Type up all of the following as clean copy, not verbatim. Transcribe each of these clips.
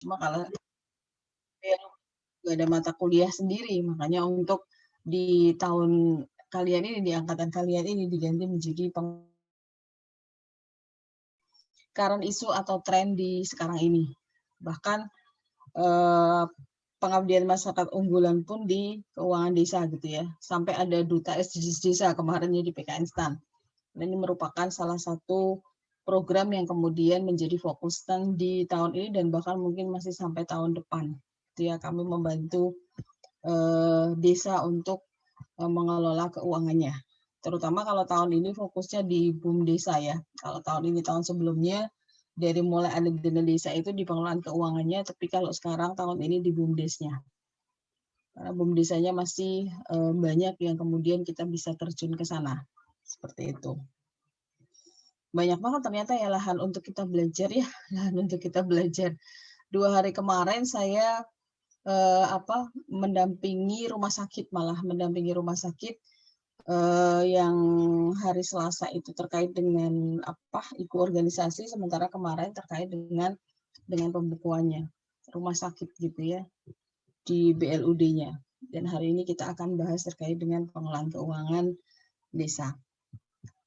Cuma kalau ya, nggak ada mata kuliah sendiri, makanya untuk di tahun kalian ini, di angkatan kalian ini diganti menjadi current isu atau tren di sekarang ini. Bahkan pengabdian masyarakat unggulan pun di keuangan desa gitu ya. Sampai ada duta SDGs desa kemarinnya di PKN STAN. Dan ini merupakan salah satu program yang kemudian menjadi fokus STAN di tahun ini dan bahkan mungkin masih sampai tahun depan. Itu ya, kami membantu desa untuk mengelola keuangannya. Terutama kalau tahun ini fokusnya di BUM desa ya. Kalau tahun ini, tahun sebelumnya dari mulai ada dana desa itu di pengelolaan keuangannya, tapi kalau sekarang tahun ini di BUMDesnya. Karena BUMDesanya masih banyak yang kemudian kita bisa terjun ke sana. Seperti itu. Banyak banget ternyata ya lahan untuk kita belajar ya, lahan untuk kita belajar. 2 hari kemarin saya mendampingi rumah sakit, malah mendampingi rumah sakit yang hari Selasa itu terkait dengan ikut organisasi, sementara kemarin terkait dengan pembukuannya rumah sakit gitu ya di BLUD-nya. Dan hari ini kita akan bahas terkait dengan pengelolaan keuangan desa.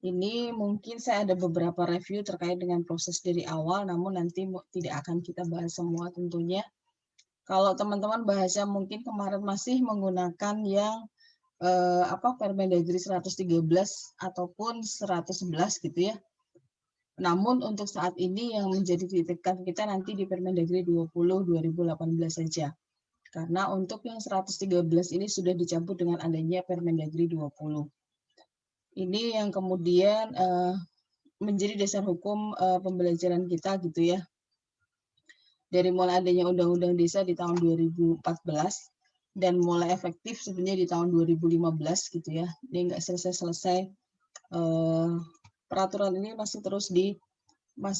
Ini mungkin saya ada beberapa review terkait dengan proses dari awal, namun nanti tidak akan kita bahas semua tentunya. Kalau teman-teman bahasnya mungkin kemarin masih menggunakan yang Permendagri 113 ataupun 111 gitu ya. Namun untuk saat ini yang menjadi titikkan kita nanti di Permendagri 20 2018 saja. Karena untuk yang 113 ini sudah dicabut dengan adanya Permendagri 20. Ini yang kemudian menjadi dasar hukum pembelajaran kita gitu ya. Dari mulai adanya Undang-Undang Desa di tahun 2014 dan mulai efektif sebenarnya di tahun 2015 gitu ya. Dia nggak selesai-selesai, peraturan ini masih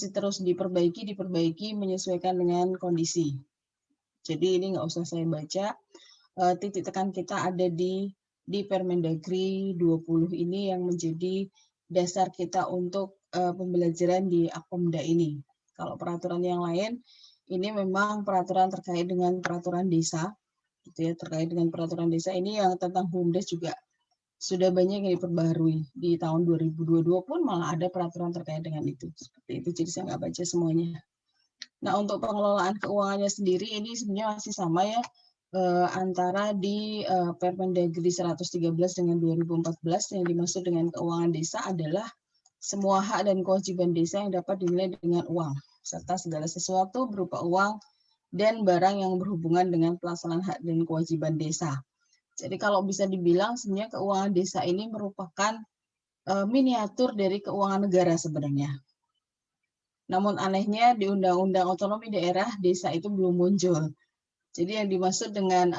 terus diperbaiki menyesuaikan dengan kondisi. Jadi ini nggak usah saya baca. Titik tekan kita ada di Permendagri 20 ini yang menjadi dasar kita untuk pembelajaran di Akomda ini. Kalau peraturan yang lain ini memang peraturan terkait dengan peraturan desa, gitu ya, terkait dengan peraturan desa ini yang tentang BUMDes juga sudah banyak yang diperbarui. Di tahun 2022 pun malah ada peraturan terkait dengan itu. Seperti itu, jadi saya nggak baca semuanya. Nah, untuk pengelolaan keuangannya sendiri ini sebenarnya masih sama ya, antara di Permendagri 113 dengan 2014 yang dimaksud dengan keuangan desa adalah semua hak dan kewajiban desa yang dapat dinilai dengan uang, serta segala sesuatu berupa uang dan barang yang berhubungan dengan pelaksanaan hak dan kewajiban desa. Jadi kalau bisa dibilang sebenarnya keuangan desa ini merupakan miniatur dari keuangan negara sebenarnya. Namun anehnya di Undang-Undang Otonomi Daerah desa itu belum muncul. Jadi yang dimaksud dengan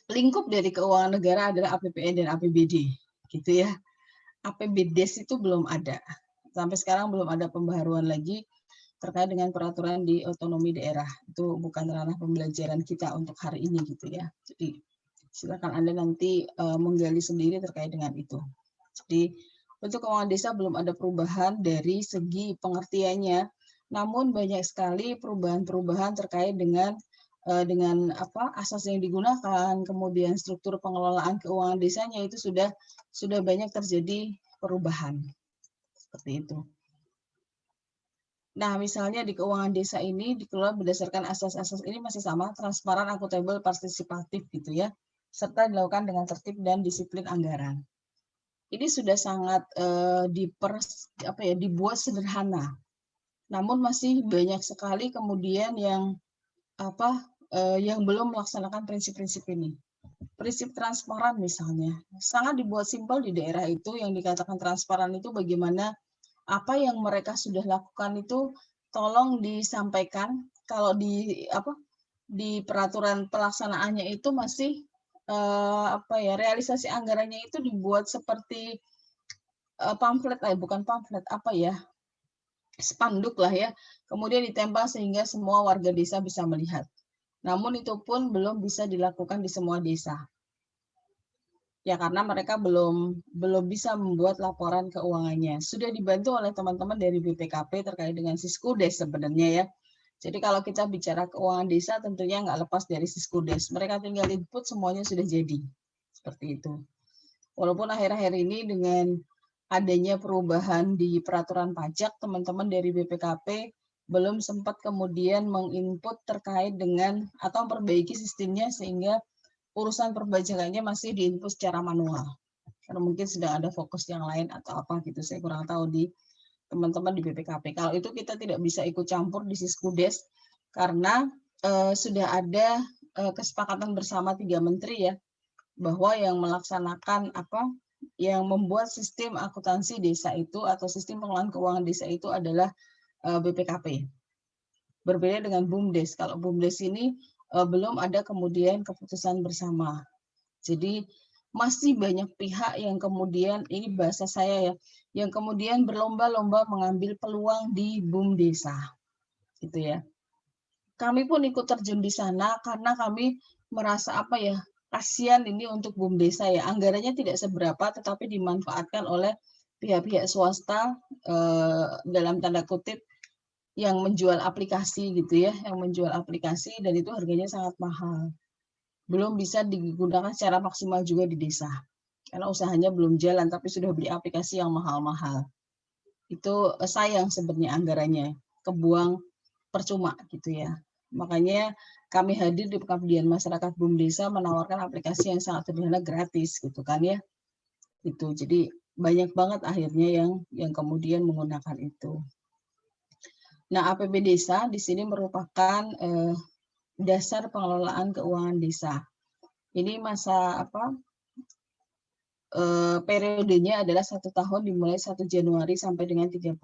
lingkup dari keuangan negara adalah APBN dan APBD, gitu ya. APBDes itu belum ada. Sampai sekarang belum ada pembaharuan lagi terkait dengan peraturan di otonomi daerah. Itu bukan ranah pembelajaran kita untuk hari ini gitu ya. Jadi silakan Anda nanti menggali sendiri terkait dengan itu. Jadi untuk keuangan desa belum ada perubahan dari segi pengertiannya, namun banyak sekali perubahan-perubahan terkait dengan asas yang digunakan, kemudian struktur pengelolaan keuangan desanya itu sudah banyak terjadi perubahan seperti itu. Nah, misalnya di keuangan desa ini dikelola berdasarkan asas-asas ini masih sama, transparan, akuntabel, partisipatif gitu ya, serta dilakukan dengan tertib dan disiplin anggaran. Ini sudah sangat dibuat sederhana. Namun masih banyak sekali kemudian yang yang belum melaksanakan prinsip-prinsip ini. Prinsip transparan misalnya, sangat dibuat simpel di daerah itu, yang dikatakan transparan itu bagaimana apa yang mereka sudah lakukan itu tolong disampaikan. Kalau di peraturan pelaksanaannya itu masih realisasi anggarannya itu dibuat seperti pamflet bukan pamflet spanduk lah ya, kemudian ditempel sehingga semua warga desa bisa melihat. Namun itu pun belum bisa dilakukan di semua desa. Ya karena mereka belum bisa membuat laporan keuangannya. Sudah dibantu oleh teman-teman dari BPKP terkait dengan Siskudes sebenarnya ya. Jadi kalau kita bicara keuangan desa tentunya nggak lepas dari Siskudes. Mereka tinggal input semuanya sudah jadi. Seperti itu. Walaupun akhir-akhir ini dengan adanya perubahan di peraturan pajak, teman-teman dari BPKP belum sempat kemudian menginput terkait dengan atau memperbaiki sistemnya sehingga urusan perpajakannya masih diinput secara manual. Karena mungkin sedang ada fokus yang lain atau apa gitu, saya kurang tahu di teman-teman di BPKP. Kalau itu kita tidak bisa ikut campur di Siskudes karena sudah ada kesepakatan bersama 3 menteri ya, bahwa yang melaksanakan yang membuat sistem akuntansi desa itu atau sistem pengelolaan keuangan desa itu adalah BPKP. Berbeda dengan BUMDes. Kalau BUMDes ini belum ada kemudian keputusan bersama. Jadi masih banyak pihak yang kemudian, ini bahasa saya ya, yang kemudian berlomba-lomba mengambil peluang di BUM desa. Gitu ya. Kami pun ikut terjun di sana karena kami merasa kasihan ini untuk BUM desa ya. Anggarannya tidak seberapa tetapi dimanfaatkan oleh pihak-pihak swasta dalam tanda kutip yang menjual aplikasi gitu ya, yang menjual aplikasi dan itu harganya sangat mahal. Belum bisa digunakan secara maksimal juga di desa. Karena usahanya belum jalan, tapi sudah beli aplikasi yang mahal-mahal. Itu sayang sebenarnya anggarannya, kebuang percuma gitu ya. Makanya kami hadir di Pengabdian Masyarakat BUM Desa menawarkan aplikasi yang sangat sederhana gratis gitu kan ya. Itu jadi banyak banget akhirnya yang kemudian menggunakan itu. Nah, APB Desa di sini merupakan dasar pengelolaan keuangan desa. Ini masa periodenya adalah 1 tahun dimulai 1 Januari sampai dengan 31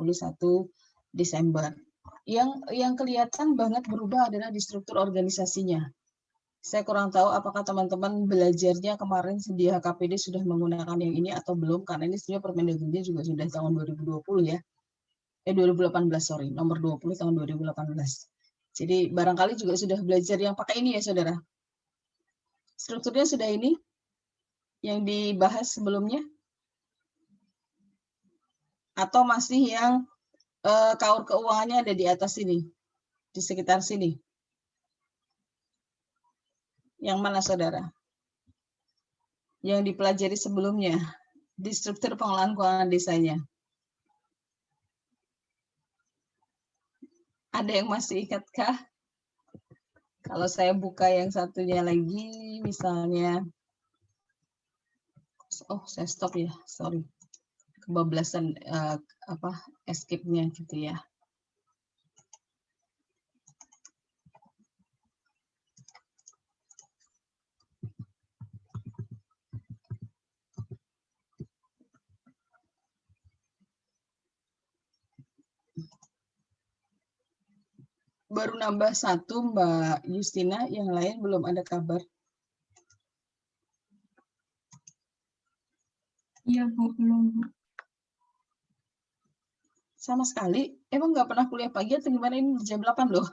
Desember. Yang kelihatan banget berubah adalah di struktur organisasinya. Saya kurang tahu apakah teman-teman belajarnya kemarin di HKPD sudah menggunakan yang ini atau belum, karena ini sebenarnya Permendagri juga sudah tahun 2020 ya. 2018, sorry, nomor 20 tahun 2018. Jadi barangkali juga sudah belajar yang pakai ini ya, saudara. Strukturnya sudah ini, yang dibahas sebelumnya? Atau masih yang kaur keuangannya ada di atas sini, di sekitar sini? Yang mana, saudara? Yang dipelajari sebelumnya, di struktur pengelolaan keuangan desanya. Ada yang masih ingatkah? Kalau saya buka yang satunya lagi, misalnya, saya stop ya, sorry, kebablasan escape-nya gitu ya. Baru nambah 1 Mbak Justina, yang lain belum ada kabar. Iya Bu, belum. Sama sekali, emang nggak pernah kuliah pagi atau gimana? Ini jam 8 loh.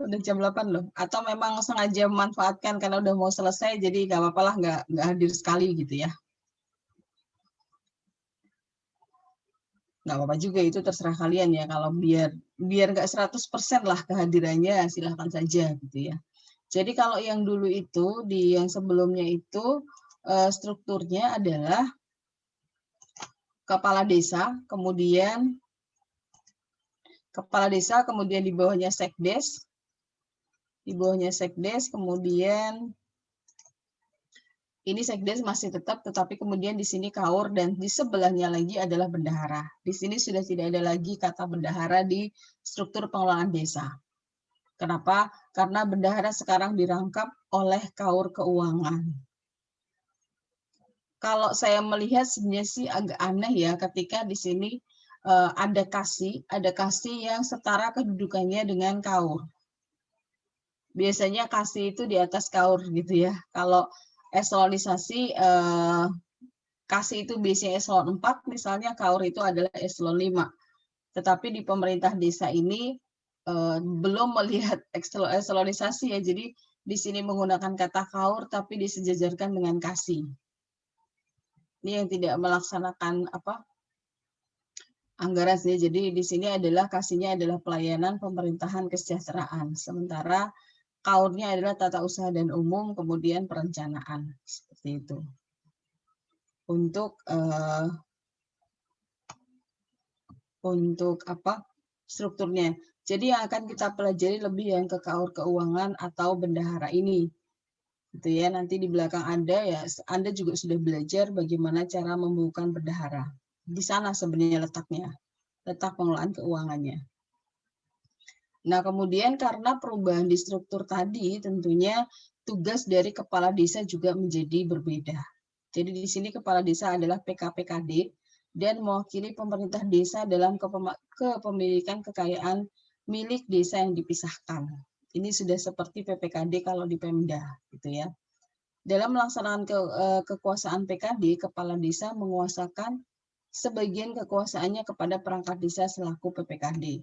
Udah jam 8 loh. Atau memang sengaja memanfaatkan karena udah mau selesai, jadi nggak apa-apa lah nggak hadir sekali gitu ya. Nggak apa-apa juga, itu terserah kalian ya. Kalau biar nggak 100% lah kehadirannya, silahkan saja gitu ya. Jadi kalau yang dulu itu, di yang sebelumnya itu, strukturnya adalah kepala desa, kemudian di bawahnya sekdes, kemudian ini sekdes masih tetap, tetapi kemudian di sini kaur dan di sebelahnya lagi adalah bendahara. Di sini sudah tidak ada lagi kata bendahara di struktur pengelolaan desa. Kenapa? Karena bendahara sekarang dirangkap oleh kaur keuangan. Kalau saya melihat sebenarnya sih agak aneh ya ketika di sini ada kasih yang setara kedudukannya dengan kaur. Biasanya kasih itu di atas kaur gitu ya. Kalau eselonisasi kasih itu biasanya eselon 4, misalnya kaur itu adalah eselon 5. Tetapi di pemerintah desa ini belum melihat eselonisasi ya. Jadi di sini menggunakan kata kaur tapi disejajarkan dengan kasih. Ini yang tidak melaksanakan anggaran sih. Jadi di sini adalah kasihnya adalah pelayanan pemerintahan kesejahteraan. Sementara KAUR-nya adalah tata usaha dan umum, kemudian perencanaan. Seperti itu. Untuk apa? Strukturnya. Jadi yang akan kita pelajari lebih yang ke KAUR keuangan atau bendahara ini. Gitu ya, nanti di belakang Anda ya, Anda juga sudah belajar bagaimana cara membukukan bendahara. Di sana sebenarnya letaknya, letak pengelolaan keuangannya. Nah, kemudian karena perubahan di struktur tadi, tentunya tugas dari kepala desa juga menjadi berbeda. Jadi di sini kepala desa adalah PKPKD dan mewakili pemerintah desa dalam kepemilikan kekayaan milik desa yang dipisahkan. Ini sudah seperti PPKD kalau di Pemda, gitu ya. Dalam melaksanakan kekuasaan PKD, kepala desa menguasakan sebagian kekuasaannya kepada perangkat desa selaku PPKD.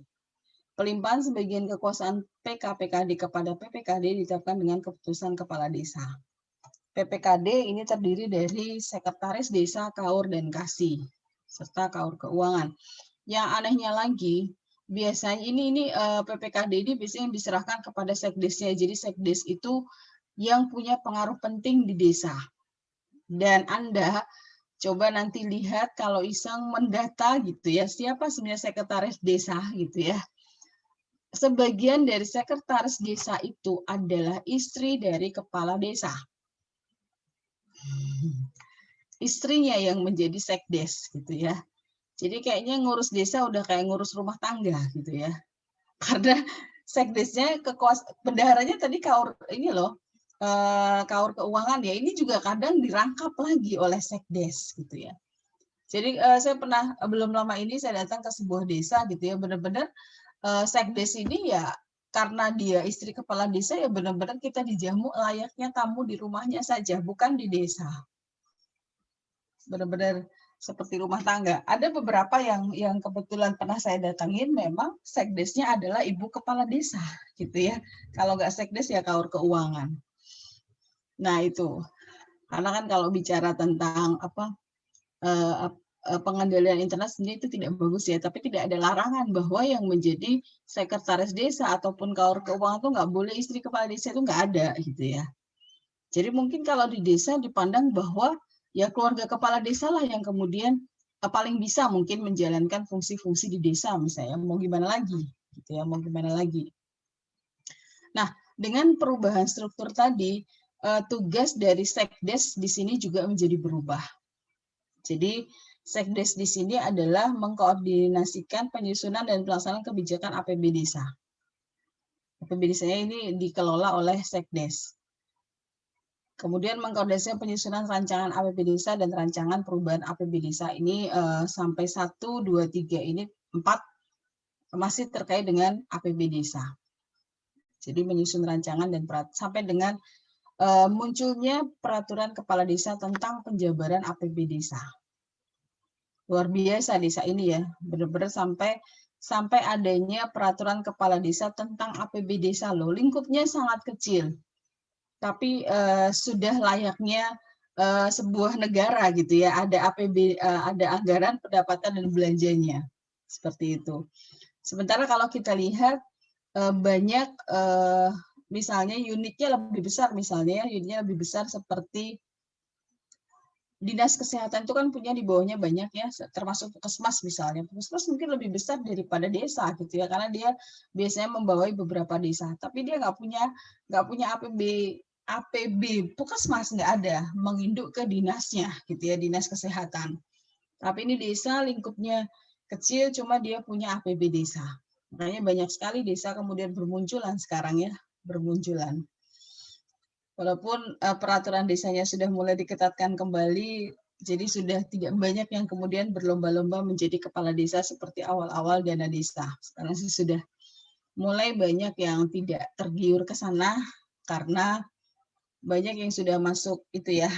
Pelimpahan sebagian kekuasaan PKPKD kepada PPKD ditetapkan dengan keputusan kepala desa. PPKD ini terdiri dari sekretaris desa, KAUR, dan KASI, serta KAUR keuangan. Yang anehnya lagi, biasanya ini PPKD ini biasanya diserahkan kepada sekdesnya. Jadi sekdes itu yang punya pengaruh penting di desa. Dan Anda coba nanti lihat kalau iseng mendata gitu ya, siapa sebenarnya sekretaris desa gitu ya. Sebagian dari sekretaris desa itu adalah istri dari kepala desa. Istrinya yang menjadi sekdes gitu ya. Jadi kayaknya ngurus desa udah kayak ngurus rumah tangga gitu ya. Karena sekdesnya bendaharanya tadi KAUR ini loh, KAUR keuangan ya, ini juga kadang dirangkap lagi oleh sekdes gitu ya. Jadi saya pernah belum lama ini saya datang ke sebuah desa gitu ya, benar-benar sekdes ini ya karena dia istri kepala desa ya benar-benar kita dijamu layaknya tamu di rumahnya saja, bukan di desa. Benar-benar seperti rumah tangga. Ada beberapa yang kebetulan pernah saya datangin, memang sekdesnya adalah ibu kepala desa, gitu ya. Kalau nggak sekdes ya KAUR keuangan. Nah itu, karena kan kalau bicara tentang pengendalian internet sendiri itu tidak bagus ya, tapi tidak ada larangan bahwa yang menjadi sekretaris desa ataupun KAUR keuangan itu nggak boleh istri kepala desa, itu nggak ada gitu ya. Jadi mungkin kalau di desa dipandang bahwa ya keluarga kepala desa lah yang kemudian paling bisa mungkin menjalankan fungsi-fungsi di desa misalnya, mau gimana lagi gitu ya, mau gimana lagi. Nah, dengan perubahan struktur tadi, tugas dari sekdes di sini juga menjadi berubah. Jadi sekdes di sini adalah mengkoordinasikan penyusunan dan pelaksanaan kebijakan APB desa. APB desanya ini dikelola oleh sekdes. Kemudian mengkoordinasikan penyusunan rancangan APB desa dan rancangan perubahan APB desa ini sampai 1, 2, 3 ini 4 masih terkait dengan APB desa. Jadi menyusun rancangan dan sampai dengan munculnya peraturan kepala desa tentang penjabaran APB desa. Luar biasa desa ini ya, benar-benar sampai adanya peraturan kepala desa tentang APB desa loh. Lingkupnya sangat kecil. Tapi sudah layaknya sebuah negara gitu ya, ada APB, ada anggaran pendapatan dan belanjanya seperti itu. Sementara kalau kita lihat banyak misalnya unitnya lebih besar, misalnya unitnya lebih besar seperti dinas kesehatan itu kan punya di bawahnya banyak ya, termasuk puskesmas misalnya. Puskesmas mungkin lebih besar daripada desa gitu ya, karena dia biasanya membawai beberapa desa. Tapi dia nggak punya APB puskesmas, nggak ada, menginduk ke dinasnya gitu ya, dinas kesehatan. Tapi ini desa lingkupnya kecil, cuma dia punya APB desa. Makanya banyak sekali desa kemudian bermunculan sekarang ya, bermunculan. Walaupun peraturan desanya sudah mulai diketatkan kembali, jadi sudah tidak banyak yang kemudian berlomba-lomba menjadi kepala desa seperti awal-awal dana desa. Sekarang sih sudah mulai banyak yang tidak tergiur ke sana karena banyak yang sudah masuk itu ya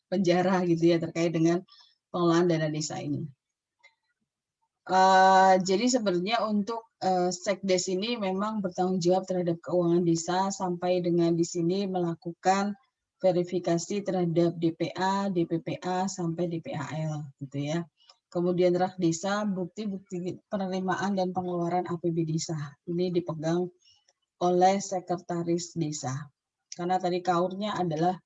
penjara gitu ya terkait dengan pengelolaan dana desa ini. Jadi sebenarnya untuk sekdes ini memang bertanggung jawab terhadap keuangan desa sampai dengan di sini melakukan verifikasi terhadap DPA, DPPA sampai DPAL gitu ya. Kemudian rak desa, bukti-bukti penerimaan dan pengeluaran APB desa. Ini dipegang oleh sekretaris desa. Karena tadi KAUR-nya adalah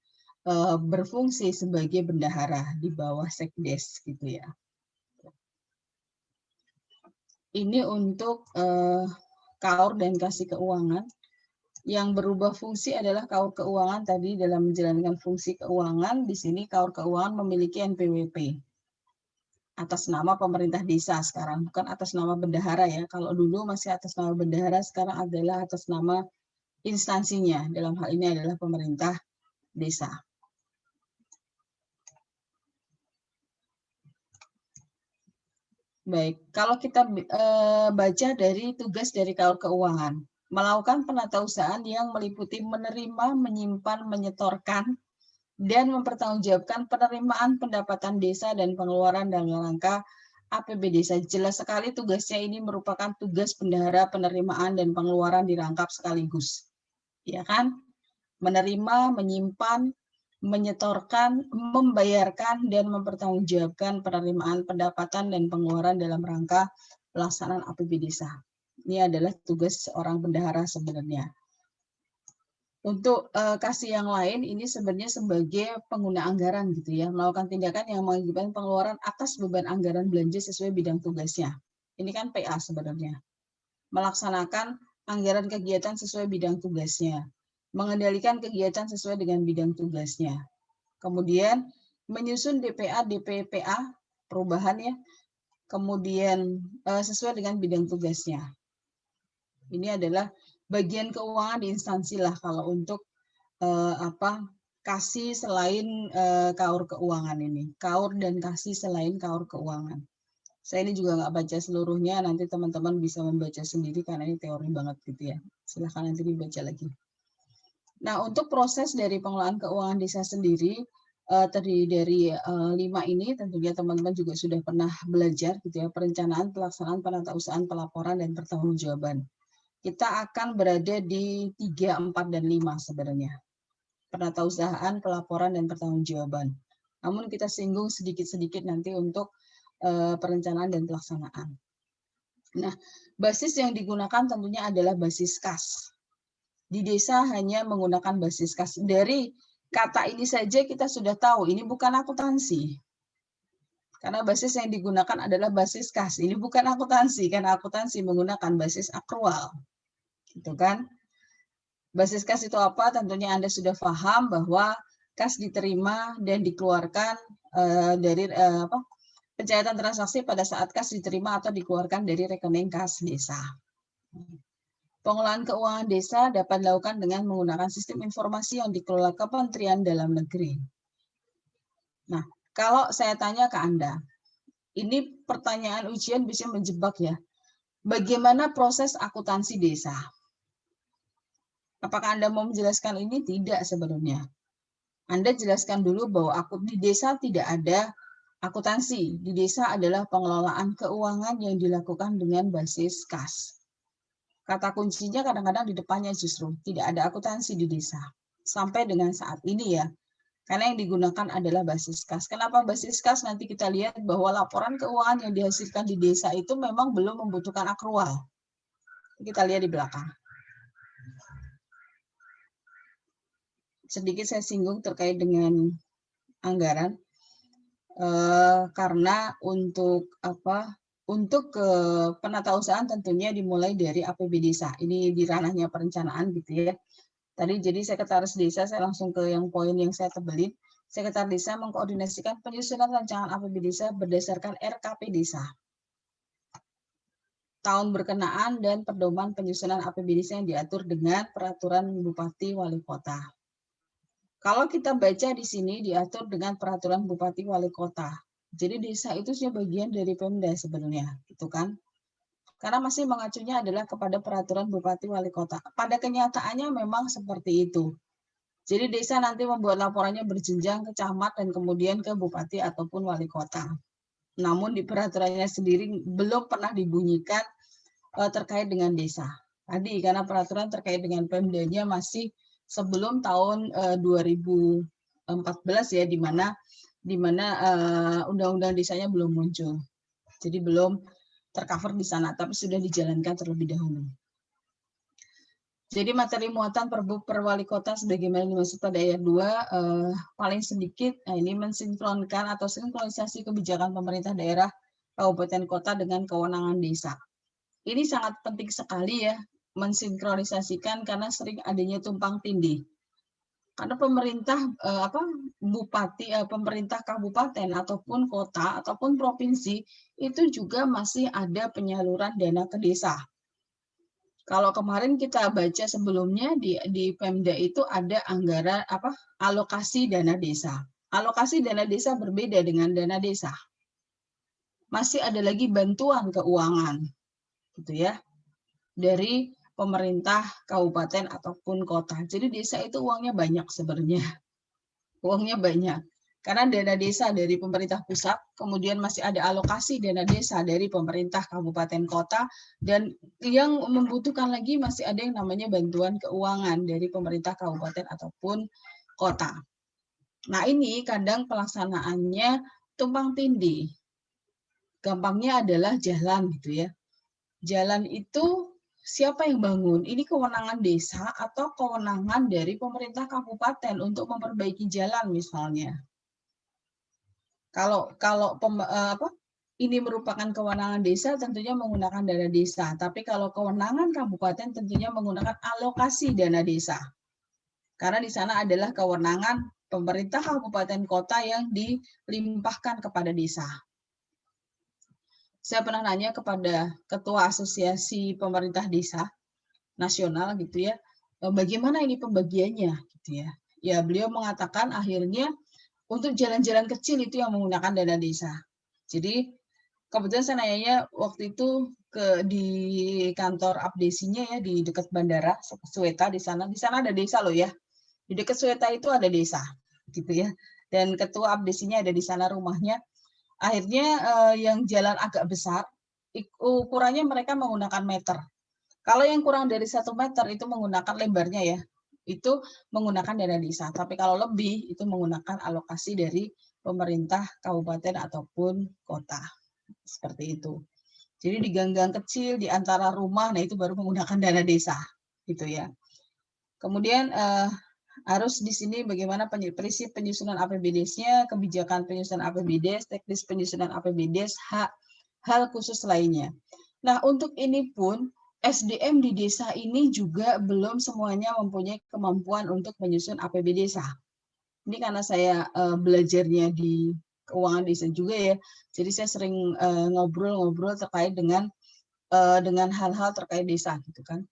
berfungsi sebagai bendahara di bawah sekdes gitu ya. Ini untuk KAUR dan kasih keuangan. Yang berubah fungsi adalah KAUR keuangan tadi dalam menjalankan fungsi keuangan. Di sini KAUR keuangan memiliki NPWP atas nama pemerintah desa sekarang, bukan atas nama bendahara ya. Kalau dulu masih atas nama bendahara, sekarang adalah atas nama instansinya. Dalam hal ini adalah pemerintah desa. Baik, kalau kita baca dari tugas dari KAUR keuangan, melakukan penatausahaan yang meliputi menerima, menyimpan, menyetorkan, dan mempertanggungjawabkan penerimaan pendapatan desa dan pengeluaran dalam rangka APB desa. Jelas sekali tugasnya ini merupakan tugas bendahara penerimaan dan pengeluaran dirangkap sekaligus. Ya kan? Menerima, menyimpan, menyetorkan, membayarkan, dan mempertanggungjawabkan penerimaan pendapatan dan pengeluaran dalam rangka pelaksanaan APB desa. Ini adalah tugas seorang bendahara sebenarnya. Untuk kasih yang lain, ini sebenarnya sebagai pengguna anggaran gitu ya, melakukan tindakan yang mengakibatkan pengeluaran atas beban anggaran belanja sesuai bidang tugasnya. Ini kan PA sebenarnya. Melaksanakan anggaran kegiatan sesuai bidang tugasnya. Mengendalikan kegiatan sesuai dengan bidang tugasnya. Kemudian menyusun DPA, DPPA, perubahan ya. Kemudian sesuai dengan bidang tugasnya. Ini adalah bagian keuangan di instansi lah kalau untuk kasih selain KAUR keuangan ini. KAUR dan kasih selain KAUR keuangan. Saya ini juga nggak baca seluruhnya, nanti teman-teman bisa membaca sendiri karena ini teori banget gitu ya. Silahkan nanti dibaca lagi. Nah, untuk proses dari pengelolaan keuangan desa sendiri, terdiri dari 5 ini, tentunya teman-teman juga sudah pernah belajar gitu ya, perencanaan, pelaksanaan, penatausahaan, pelaporan, dan pertanggungjawaban. Kita akan berada di 3, 4, dan 5 sebenarnya. Penatausahaan, pelaporan, dan pertanggungjawaban. Namun kita singgung sedikit-sedikit nanti untuk perencanaan dan pelaksanaan. Nah, basis yang digunakan tentunya adalah basis kas. Di desa hanya menggunakan basis kas. Dari kata ini saja kita sudah tahu, ini bukan akuntansi. Karena basis yang digunakan adalah basis kas. Ini bukan akuntansi, karena akuntansi menggunakan basis akrual. Gitu kan? Basis kas itu apa? Tentunya Anda sudah paham bahwa kas diterima dan dikeluarkan dari pencatatan transaksi pada saat kas diterima atau dikeluarkan dari rekening kas desa. Pengelolaan keuangan desa dapat dilakukan dengan menggunakan sistem informasi yang dikelola Kementerian Dalam Negeri. Nah, kalau saya tanya ke Anda, ini pertanyaan ujian bisa menjebak ya. Bagaimana proses akuntansi desa? Apakah Anda mau menjelaskan ini? Tidak sebenarnya. Anda jelaskan dulu bahwa di desa tidak ada akuntansi. Di desa adalah pengelolaan keuangan yang dilakukan dengan basis kas. Kata kuncinya kadang-kadang di depannya justru tidak ada akuntansi di desa. Sampai dengan saat ini ya. Karena yang digunakan adalah basis kas. Kenapa basis kas? Nanti kita lihat bahwa laporan keuangan yang dihasilkan di desa itu memang belum membutuhkan akrual. Kita lihat di belakang. Sedikit saya singgung terkait dengan anggaran. Karena untuk penatausahaan tentunya dimulai dari APB desa. Ini di ranahnya perencanaan gitu ya. Tadi jadi sekretaris desa, saya langsung ke yang poin yang saya tebelin. Sekretaris desa mengkoordinasikan penyusunan rancangan APB desa berdasarkan RKP desa. Tahun berkenaan dan pedoman penyusunan APB desa yang diatur dengan peraturan Bupati Wali Kota. Kalau kita baca di sini diatur dengan peraturan Bupati Wali Kota. Jadi desa itu sudah bagian dari Pemda sebenarnya, gitu kan? Karena masih mengacunya adalah kepada peraturan Bupati Wali Kota. Pada kenyataannya memang seperti itu. Jadi desa nanti membuat laporannya berjenjang ke camat dan kemudian ke Bupati ataupun Wali Kota. Namun di peraturannya sendiri belum pernah dibunyikan terkait dengan desa. Tadi karena peraturan terkait dengan Pemdanya masih sebelum tahun 2014 ya, di mana undang-undang desanya belum muncul. Jadi belum tercover di sana, tapi sudah dijalankan terlebih dahulu. Jadi materi muatan Perbup per wali kota sebagaimana dimaksud pada ayat 2 paling sedikit, nah ini mensinkronkan atau sinkronisasi kebijakan pemerintah daerah, kabupaten kota dengan kewenangan desa. Ini sangat penting sekali ya, mensinkronisasikan karena sering adanya tumpang tindih. Karena pemerintah bupati, pemerintah kabupaten ataupun kota ataupun provinsi itu juga masih ada penyaluran dana ke desa. Kalau kemarin kita baca sebelumnya di Pemda itu ada anggaran alokasi dana desa. Alokasi dana desa berbeda dengan dana desa. Masih ada lagi bantuan keuangan, gitu ya, dari pemerintah kabupaten ataupun kota. Jadi desa itu uangnya banyak sebenarnya. Uangnya banyak. Karena dana desa dari pemerintah pusat, kemudian masih ada alokasi dana desa dari pemerintah kabupaten kota, dan yang membutuhkan lagi masih ada yang namanya bantuan keuangan dari pemerintah kabupaten ataupun kota. Nah ini kadang pelaksanaannya tumpang tindih. Gampangnya adalah jalan gitu ya. Jalan itu siapa yang bangun? Ini kewenangan desa atau kewenangan dari pemerintah kabupaten untuk memperbaiki jalan misalnya. Kalau ini merupakan kewenangan desa tentunya menggunakan dana desa, tapi kalau kewenangan kabupaten tentunya menggunakan alokasi dana desa. Karena di sana adalah kewenangan pemerintah kabupaten kota yang dilimpahkan kepada desa. Saya pernah nanya kepada ketua asosiasi pemerintah desa nasional gitu ya, bagaimana ini pembagiannya gitu ya. Ya beliau mengatakan akhirnya untuk jalan-jalan kecil itu yang menggunakan dana desa. Jadi kebetulan saya nanya waktu itu di kantor Abdesinya ya di dekat bandara Sweta di sana ada desa loh ya. Di dekat Sweta itu ada desa gitu ya. Dan ketua Abdesinya ada di sana rumahnya. Akhirnya yang jalan agak besar ukurannya mereka menggunakan meter. Kalau yang kurang dari 1 meter itu menggunakan lebarnya ya, itu menggunakan dana desa. Tapi kalau lebih itu menggunakan alokasi dari pemerintah kabupaten ataupun kota. Seperti itu. Jadi di gang-gang kecil di antara rumah, nah itu baru menggunakan dana desa, gitu ya. Kemudian harus di sini bagaimana prinsip penyusunan APBDes-nya, kebijakan penyusunan APBDes, teknis penyusunan APBDes, hal khusus lainnya. Nah untuk ini pun SDM di desa ini juga belum semuanya mempunyai kemampuan untuk menyusun APBD desa. Ini karena saya belajarnya di keuangan desa juga ya, jadi saya sering ngobrol-ngobrol terkait dengan hal-hal terkait desa gitu kan.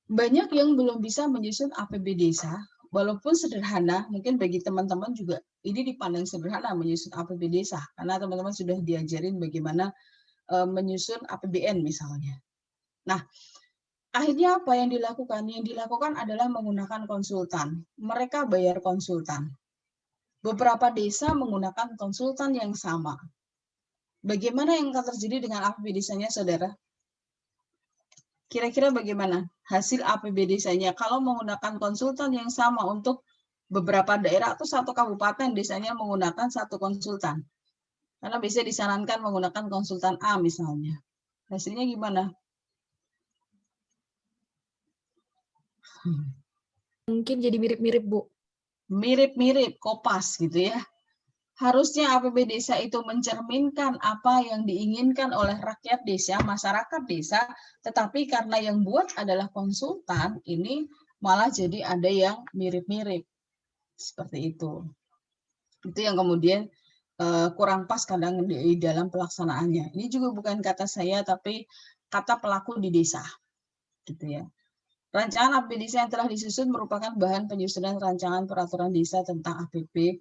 Banyak yang belum bisa menyusun APBD desa, walaupun sederhana, mungkin bagi teman-teman juga ini dipandang sederhana menyusun APBD desa, karena teman-teman sudah diajarin bagaimana menyusun APBN misalnya. Nah, akhirnya apa yang dilakukan? Yang dilakukan adalah menggunakan konsultan. Mereka bayar konsultan. Beberapa desa menggunakan konsultan yang sama. Bagaimana yang akan terjadi dengan APBD desanya, saudara? Kira-kira bagaimana hasil APBD desanya kalau menggunakan konsultan yang sama untuk beberapa daerah atau satu kabupaten desanya menggunakan satu konsultan? Karena bisa disarankan menggunakan konsultan A misalnya. Hasilnya gimana? Mungkin jadi mirip-mirip, Bu. Mirip-mirip, kopas gitu ya. Harusnya APBD desa itu mencerminkan apa yang diinginkan oleh rakyat desa, masyarakat desa, tetapi karena yang buat adalah konsultan, ini malah jadi ada yang mirip-mirip. Seperti itu. Itu yang kemudian kurang pas kadang di dalam pelaksanaannya. Ini juga bukan kata saya, tapi kata pelaku di desa. Gitu ya. Rancangan APBD desa yang telah disusun merupakan bahan penyusunan rancangan peraturan desa tentang APB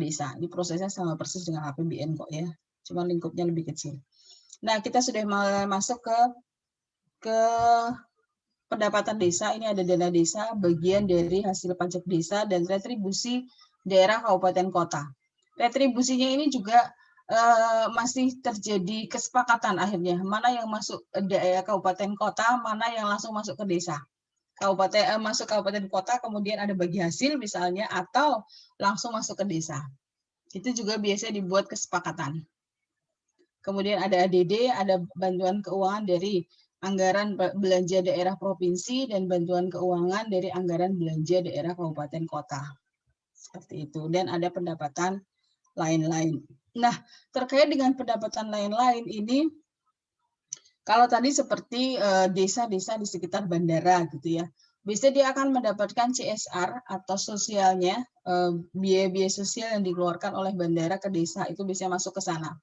desa. Ini prosesnya sama persis dengan APBN kok ya, cuma lingkupnya lebih kecil. Nah, kita sudah masuk ke pendapatan desa. Ini ada dana desa, bagian dari hasil pajak desa dan retribusi daerah kabupaten kota. Retribusinya ini juga masih terjadi kesepakatan akhirnya, mana yang masuk daerah kabupaten kota, mana yang langsung masuk ke desa. Masuk kabupaten kota kemudian ada bagi hasil misalnya atau langsung masuk ke desa. Itu juga biasanya dibuat kesepakatan. Kemudian ada ADD, ada bantuan keuangan dari anggaran belanja daerah provinsi dan bantuan keuangan dari anggaran belanja daerah kabupaten kota. Seperti itu. Dan ada pendapatan lain-lain. Nah, terkait dengan pendapatan lain-lain ini, kalau tadi seperti desa-desa di sekitar bandara gitu ya, biasanya dia akan mendapatkan CSR atau sosialnya, biaya-biaya sosial yang dikeluarkan oleh bandara ke desa itu biasanya masuk ke sana.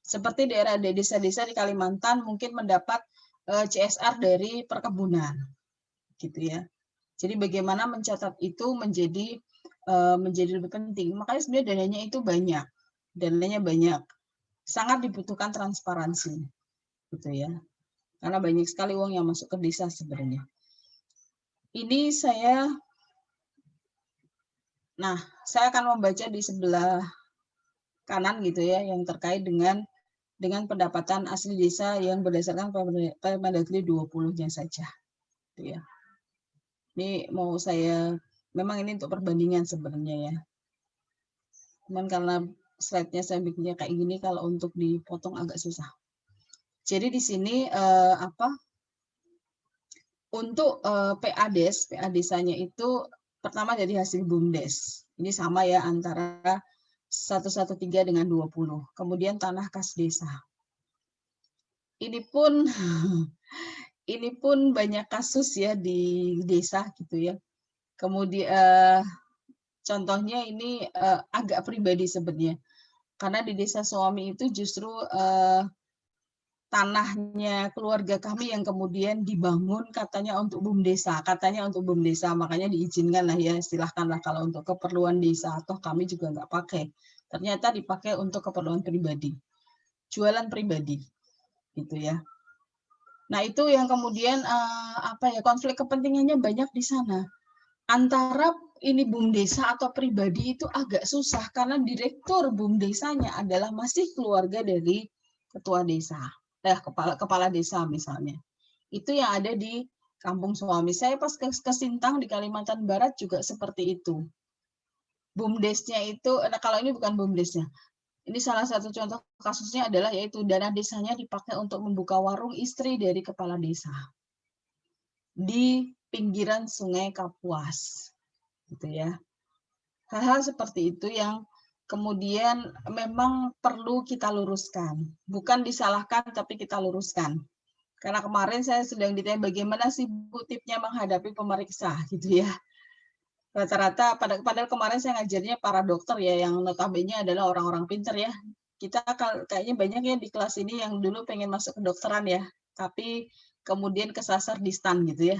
Seperti daerah desa-desa di Kalimantan mungkin mendapat CSR dari perkebunan, gitu ya. Jadi bagaimana mencatat itu menjadi lebih penting. Makanya sebenarnya dananya banyak, sangat dibutuhkan transparansi, gitu ya. Karena banyak sekali uang yang masuk ke desa sebenarnya. Ini saya akan membaca di sebelah kanan gitu ya, yang terkait dengan pendapatan asli desa yang berdasarkan Permendagri 20-nya saja. Gitu ya. Ini memang ini untuk perbandingan sebenarnya ya. Cuman karena slide-nya saya bikinnya kayak gini, kalau untuk dipotong agak susah. Jadi di sini untuk PA desanya itu pertama dari hasil BUMDes. Ini sama ya antara 113 dengan 20. Kemudian tanah kas desa. Ini pun banyak kasus ya di desa gitu ya. Kemudian contohnya ini agak pribadi sebenarnya. Karena di desa suami itu justru tanahnya keluarga kami yang kemudian dibangun katanya untuk BUMDesa, makanya diizinkan lah ya, silahkanlah kalau untuk keperluan desa, atau kami juga nggak pakai. Ternyata dipakai untuk keperluan pribadi, jualan pribadi, gitu ya. Nah itu yang kemudian konflik kepentingannya banyak di sana. Antara ini BUMDesa atau pribadi itu agak susah karena direktur BUMDesanya adalah masih keluarga dari ketua desa. Kepala desa misalnya. Itu yang ada di kampung suami. Saya pas ke Sintang di Kalimantan Barat juga seperti itu. BUMDesnya itu, kalau ini bukan BUMDesnya. Ini salah satu contoh kasusnya adalah yaitu dana desanya dipakai untuk membuka warung istri dari kepala desa di pinggiran Sungai Kapuas. Gitu ya. Hal-hal seperti itu yang kemudian memang perlu kita luruskan. Bukan disalahkan, tapi kita luruskan. Karena kemarin saya sedang ditanya bagaimana sih Bu tipsnya menghadapi pemeriksa gitu ya. Rata-rata padahal kemarin saya ngajarnya para dokter ya, yang notabene adalah orang-orang pinter ya. Kita kayaknya banyak ya di kelas ini yang dulu pengen masuk ke dokteran ya, tapi kemudian kesasar di STAN gitu ya.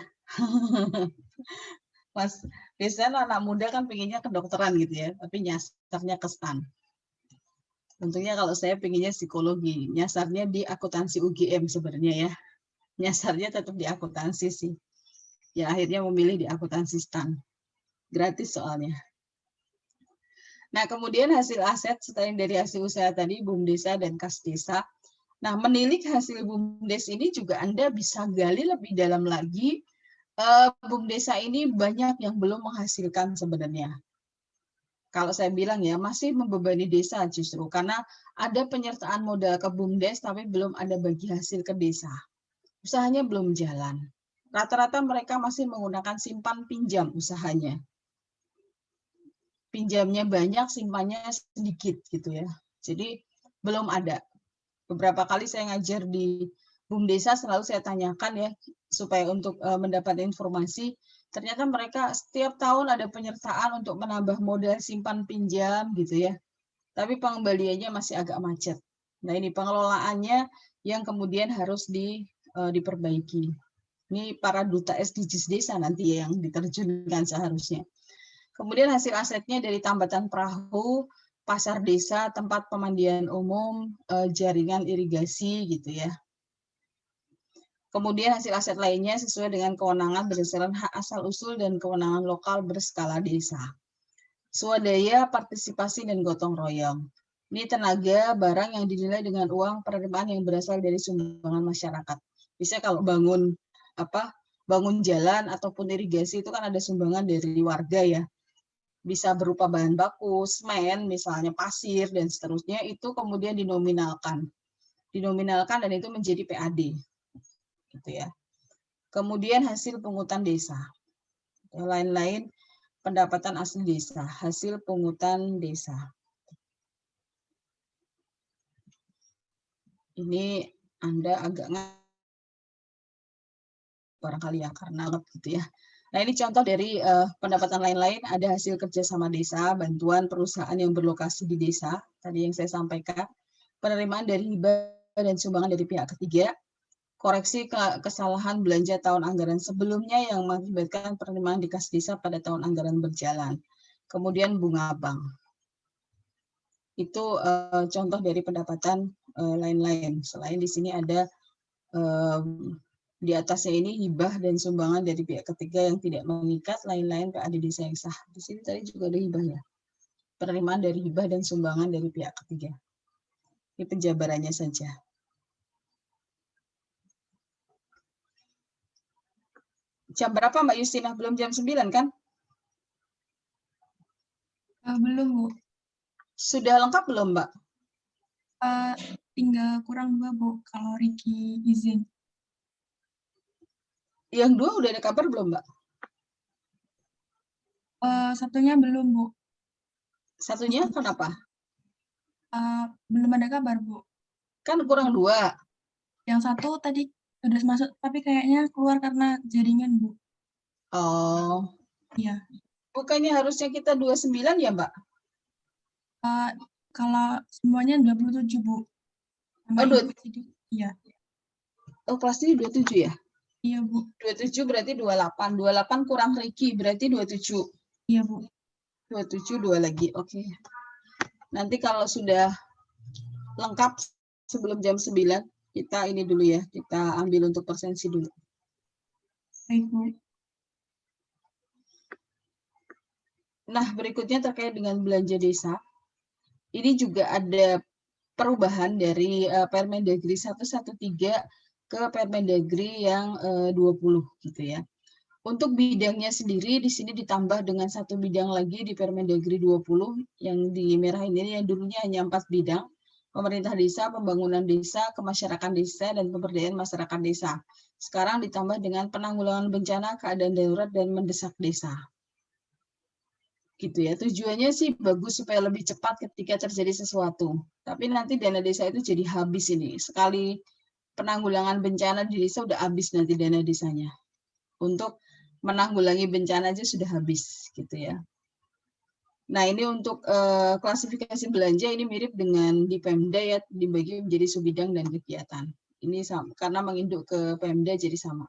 Mas, biasanya anak muda kan pengennya kedokteran gitu ya, tapi nyasarnya ke STAN. Tentunya kalau saya pengennya psikologi, nyasarnya di akuntansi UGM sebenarnya ya. Nyasarnya tetap di akuntansi sih. Ya akhirnya memilih di akuntansi STAN. Gratis soalnya. Nah, kemudian hasil aset selain dari hasil usaha tadi, BUMDesa dan kas desa. Nah, menilik hasil BUMDes ini juga Anda bisa gali lebih dalam lagi. BUMDesa ini banyak yang belum menghasilkan sebenarnya. Kalau saya bilang ya, masih membebani desa justru. Karena ada penyertaan modal ke BUMDes, tapi belum ada bagi hasil ke desa. Usahanya belum jalan. Rata-rata mereka masih menggunakan simpan pinjam usahanya. Pinjamnya banyak, simpannya sedikit gitu ya. Jadi belum ada. Beberapa kali saya ngajar di BUMDesa selalu saya tanyakan ya supaya untuk mendapat informasi. Ternyata mereka setiap tahun ada penyertaan untuk menambah modal simpan pinjam gitu ya. Tapi pengembaliannya masih agak macet. Nah ini pengelolaannya yang kemudian harus diperbaiki. Ini para duta SDGs desa nanti ya yang diterjunkan seharusnya. Kemudian hasil asetnya dari tambatan perahu, pasar desa, tempat pemandian umum, jaringan irigasi gitu ya. Kemudian hasil aset lainnya sesuai dengan kewenangan berdasarkan hak asal-usul dan kewenangan lokal berskala desa. Swadaya, partisipasi, dan gotong royong. Ini tenaga barang yang dinilai dengan uang penerimaan yang berasal dari sumbangan masyarakat. Bisa kalau bangun jalan ataupun irigasi itu kan ada sumbangan dari warga ya. Bisa berupa bahan baku, semen, misalnya pasir dan seterusnya, itu kemudian dinominalkan. dinominalkan dan itu menjadi PAD. Gitu ya. Kemudian hasil pungutan desa. Lain-lain pendapatan asli desa, hasil pungutan desa. Ini Anda agak barangkali ya karena gitu ya. Nah, ini contoh dari pendapatan lain-lain, ada hasil kerjasama desa, bantuan perusahaan yang berlokasi di desa, tadi yang saya sampaikan, penerimaan dari hibah dan sumbangan dari pihak ketiga, koreksi kesalahan belanja tahun anggaran sebelumnya yang mengakibatkan penerimaan di kas desa pada tahun anggaran berjalan. Kemudian bunga bank. Itu contoh dari pendapatan lain-lain. Selain di sini ada di atasnya ini hibah dan sumbangan dari pihak ketiga yang tidak mengikat, lain-lain PAD desa yang sah. Di sini tadi juga ada hibah ya. Penerimaan dari hibah dan sumbangan dari pihak ketiga. Ini penjabarannya saja. Jam berapa Mbak Justina? Belum jam 9 kan? Belum, Bu. Sudah lengkap belum Mbak? Tinggal kurang 2, Bu, kalau Ricky izin. Yang 2 udah ada kabar belum Mbak? Satunya belum, Bu. Satunya kenapa? Belum ada kabar, Bu. Kan kurang 2. Yang satu tadi sudah masuk, tapi kayaknya keluar karena jaringan, Bu. Oh. Iya. Bukannya harusnya kita 29 ya Mbak? Kalau semuanya 27, Bu. Oh, iya. Oh, kelas ini 27 ya? Iya, Bu. 27 berarti 28. 28 kurang Ricky, berarti 27. Iya, Bu. 27, 2 lagi. Oke. Nanti kalau sudah lengkap sebelum jam 9, kita ini dulu ya. Kita ambil untuk persensi dulu. Baik, Bu. Nah, berikutnya terkait dengan belanja desa. Ini juga ada perubahan dari Permendagri 113 ke Permendagri yang 20 gitu ya. Untuk bidangnya sendiri di sini ditambah dengan satu bidang lagi di Permendagri 20 yang di merah ini yang dulunya hanya 4 bidang. Pemerintah desa, pembangunan desa, kemasyarakatan desa, dan pemberdayaan masyarakat desa. Sekarang ditambah dengan penanggulangan bencana, keadaan darurat, dan mendesak desa. Gitu ya. Tujuannya sih bagus supaya lebih cepat ketika terjadi sesuatu. Tapi nanti dana desa itu jadi habis ini. Sekali penanggulangan bencana di desa udah habis nanti dana desanya. Untuk menanggulangi bencana aja sudah habis gitu ya. Nah, ini untuk klasifikasi belanja ini mirip dengan di Pemda ya, dibagi menjadi subbidang dan kegiatan. Ini sama, karena menginduk ke Pemda jadi sama.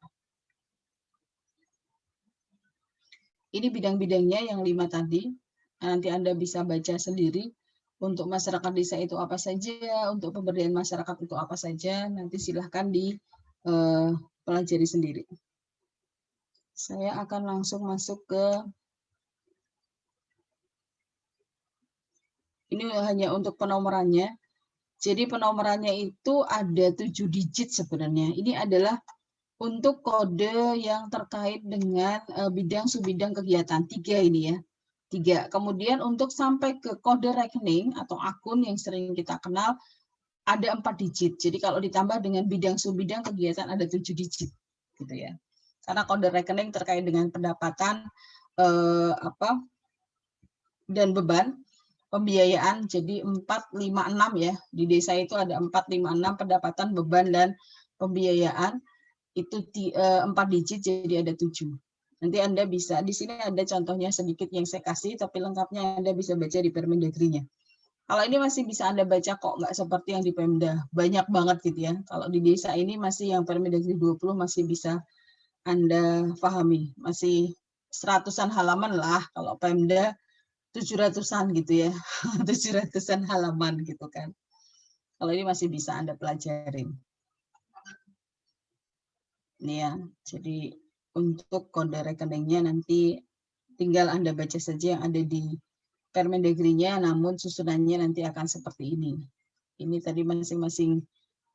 Ini bidang-bidangnya yang 5 tadi. Nanti Anda bisa baca sendiri. Untuk masyarakat desa itu apa saja, untuk pemberdayaan masyarakat itu apa saja, nanti silahkan dipelajari sendiri. Saya akan langsung masuk ke ini hanya untuk penomorannya. Jadi penomorannya itu ada 7 digit sebenarnya. Ini adalah untuk kode yang terkait dengan bidang subbidang kegiatan. 3 ini ya. 3. Kemudian untuk sampai ke kode rekening atau akun yang sering kita kenal ada 4 digit. Jadi kalau ditambah dengan bidang subbidang kegiatan ada 7 digit gitu ya. Karena kode rekening terkait dengan pendapatan dan beban pembiayaan, jadi 456 ya. Di desa itu ada 456 pendapatan, beban, dan pembiayaan. Itu 4 digit, jadi ada 7. Nanti Anda bisa, di sini ada contohnya sedikit yang saya kasih, tapi lengkapnya Anda bisa baca di Permendagri-nya. Kalau ini masih bisa Anda baca kok, nggak seperti yang di Pemda. Banyak banget gitu ya. Kalau di desa ini masih yang Permendagri 20 masih bisa Anda pahami. Masih 100-an halaman lah, kalau Pemda 700-an gitu ya, 700-an halaman gitu kan. Kalau ini masih bisa Anda pelajarin. Ini ya, jadi untuk kode rekeningnya nanti tinggal Anda baca saja yang ada di Permendagri-nya, namun susunannya nanti akan seperti ini. Ini tadi masing-masing